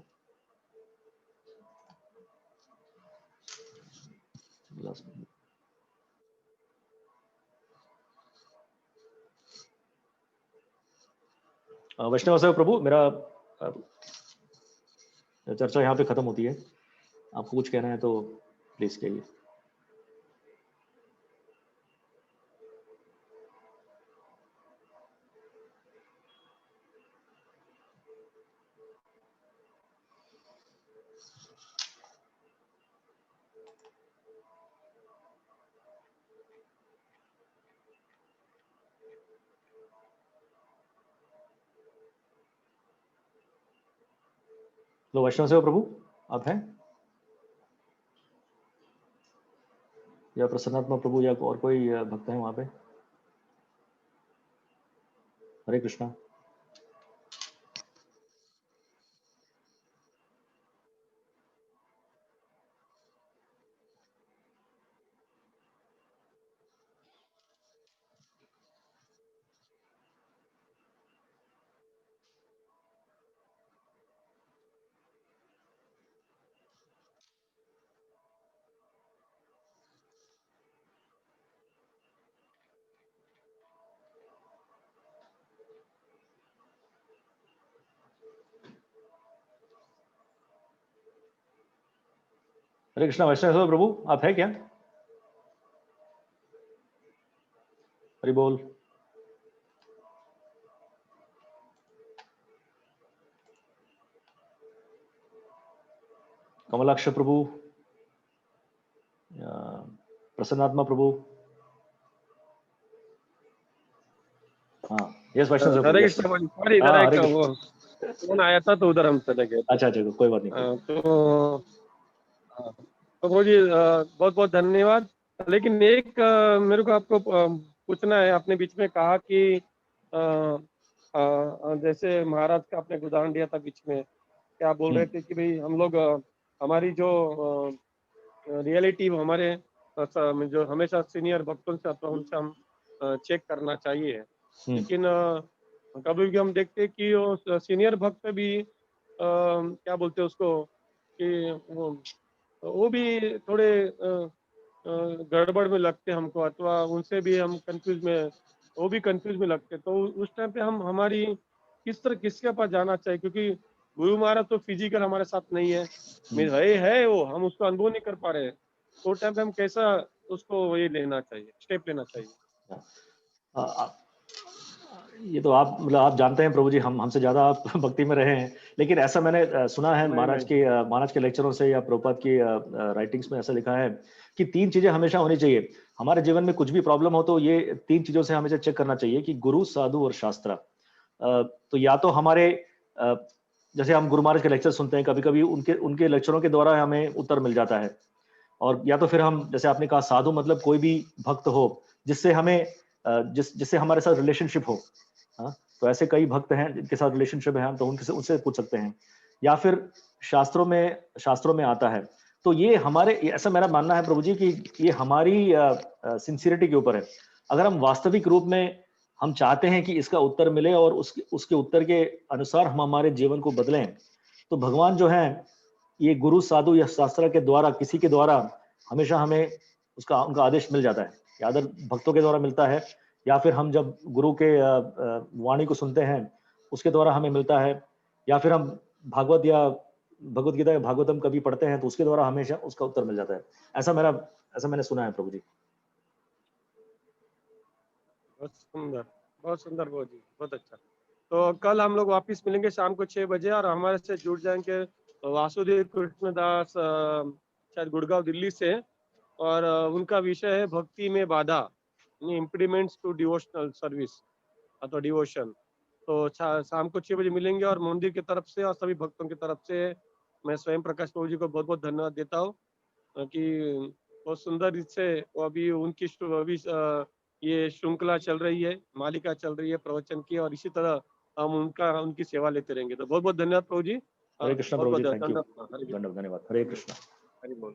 Speaker 1: वैष्णव सेवा प्रभु, मेरा चर्चा यहाँ पे खत्म होती है। आपको कुछ कहना है तो प्लीज कहिए। तो वैष्णव सेवा प्रभु, आप हैं, या प्रसन्नात्मा प्रभु, या और कोई भक्त है वहां पे? हरे कृष्णा। हरे कृष्णा। वैष्णव प्रभु आप है क्या? हरि बोल। कमलाक्ष प्रभु, प्रसन्नात्मा प्रभु। हाँ, यस वैष्णव प्रभु,
Speaker 2: हरे
Speaker 1: यस।
Speaker 2: कृष्ण भाजी, सॉरी इधर
Speaker 1: हाँ,
Speaker 2: एक
Speaker 1: हरे
Speaker 2: वो
Speaker 1: कृष्ण।
Speaker 2: फोन आया था तो उधर हम चले गए थे।
Speaker 1: अच्छा अच्छा, कोई बात नहीं, कोई बात
Speaker 2: तो प्रभु जी बहुत बहुत धन्यवाद। लेकिन एक मेरे को आपको पूछना है। आपने बीच में कहा कि जैसे महाराज का आपने एक उदाहरण दिया था बीच में, क्या बोल रहे
Speaker 1: नहीं।
Speaker 2: थे कि भाई हम लोग हमारी जो रियलिटी हमारे जो हमेशा सीनियर भक्तों से अथवा उनसे हम चेक करना चाहिए। लेकिन कभी भी हम देखते हैं कि वो सीनियर भक्त भी क्या बोलते हैं उसको कि वो भी थोड़े गड़बड़ में लगते हैं हमको, अथवा उनसे भी हम कंफ्यूज में, वो भी कंफ्यूज में लगते हैं। तो उस टाइम पे हम हमारी किस तरह किसके पास जाना चाहिए? क्योंकि गुरु महाराज तो फिजिकल हमारे साथ नहीं है, है वो, हम उसको अनुभव नहीं कर पा रहे हैं। तो टाइम पे हम कैसा उसको ये लेना चाहिए, स्टेप लेना चाहिए?
Speaker 1: आ, आ, ये तो आप मतलब आप जानते हैं प्रभु जी, हम हमसे ज्यादा आप भक्ति में रहे हैं। लेकिन ऐसा मैंने सुना है
Speaker 2: नहीं नहीं
Speaker 1: महाराज के लेक्चरों से या प्रभुपाद की राइटिंग्स में ऐसा लिखा है कि 3 चीजें हमेशा होनी चाहिए हमारे जीवन में। कुछ भी प्रॉब्लम हो तो ये 3 चीजों से हमेशा चेक करना चाहिए कि गुरु, साधु और शास्त्र। तो या तो हमारे अ, जैसे हम गुरु महाराज के लेक्चर सुनते हैं, कभी कभी उनके उनके लेक्चरों के द्वारा हमें उत्तर मिल जाता है। और या तो फिर हम, जैसे आपने कहा, साधु मतलब कोई भी भक्त हो जिससे हमें जिससे हमारे साथ रिलेशनशिप हो। हाँ, तो ऐसे कई भक्त हैं जिनके साथ रिलेशनशिप है, हम तो उनसे उनसे पूछ सकते हैं। या फिर शास्त्रों में आता है। तो ये ऐसा मेरा मानना है प्रभु जी कि ये हमारी सिंसियरिटी के ऊपर है। अगर हम वास्तविक रूप में हम चाहते हैं कि इसका उत्तर मिले और उसके उसके उत्तर के अनुसार हम हमारे जीवन को बदलें, तो भगवान जो है ये गुरु, साधु या शास्त्र के द्वारा, किसी के द्वारा हमेशा हमें उनका आदेश मिल जाता है। या अदर भक्तों के द्वारा मिलता है, या फिर हम जब गुरु के वाणी को सुनते हैं उसके द्वारा हमें मिलता है, या फिर हम भागवत या भगवत गीता या भागवतम कभी पढ़ते हैं तो उसके द्वारा हमेशा उसका उत्तर मिल जाता है। ऐसा मैंने सुना है प्रभु जी।
Speaker 2: बहुत सुंदर बहुत जी, बहुत अच्छा। तो कल हम लोग वापिस मिलेंगे शाम को 6 बजे, और हमारे से जुड़ जाएंगे वासुदेव कृष्णदास, शायद गुड़गांव दिल्ली से। और उनका विषय है भक्ति में बाधा, इम्पीडिमेंट्स टू डिवोशनल सर्विस अथवा डिवोशन। तो शाम को 6 बजे मिलेंगे। और मंदिर की तरफ से और सभी भक्तों की तरफ से मैं स्वयं प्रकाश प्रभु जी को बहुत बहुत धन्यवाद देता हूँ कि बहुत सुंदर इससे वो अभी उनकी अभी ये श्रृंखला चल रही है, मालिका चल रही है प्रवचन की, और इसी तरह हम उनकी सेवा लेते रहेंगे। तो बहुत बहुत धन्यवाद प्रभु जी।
Speaker 1: हरे कृष्ण
Speaker 2: बहुत
Speaker 1: प्रभु
Speaker 2: बहुत
Speaker 1: जी, थैंक यू।
Speaker 2: धन्यवाद। हरि
Speaker 1: धन्यवाद, हरे कृष्ण।
Speaker 2: हरि बोल।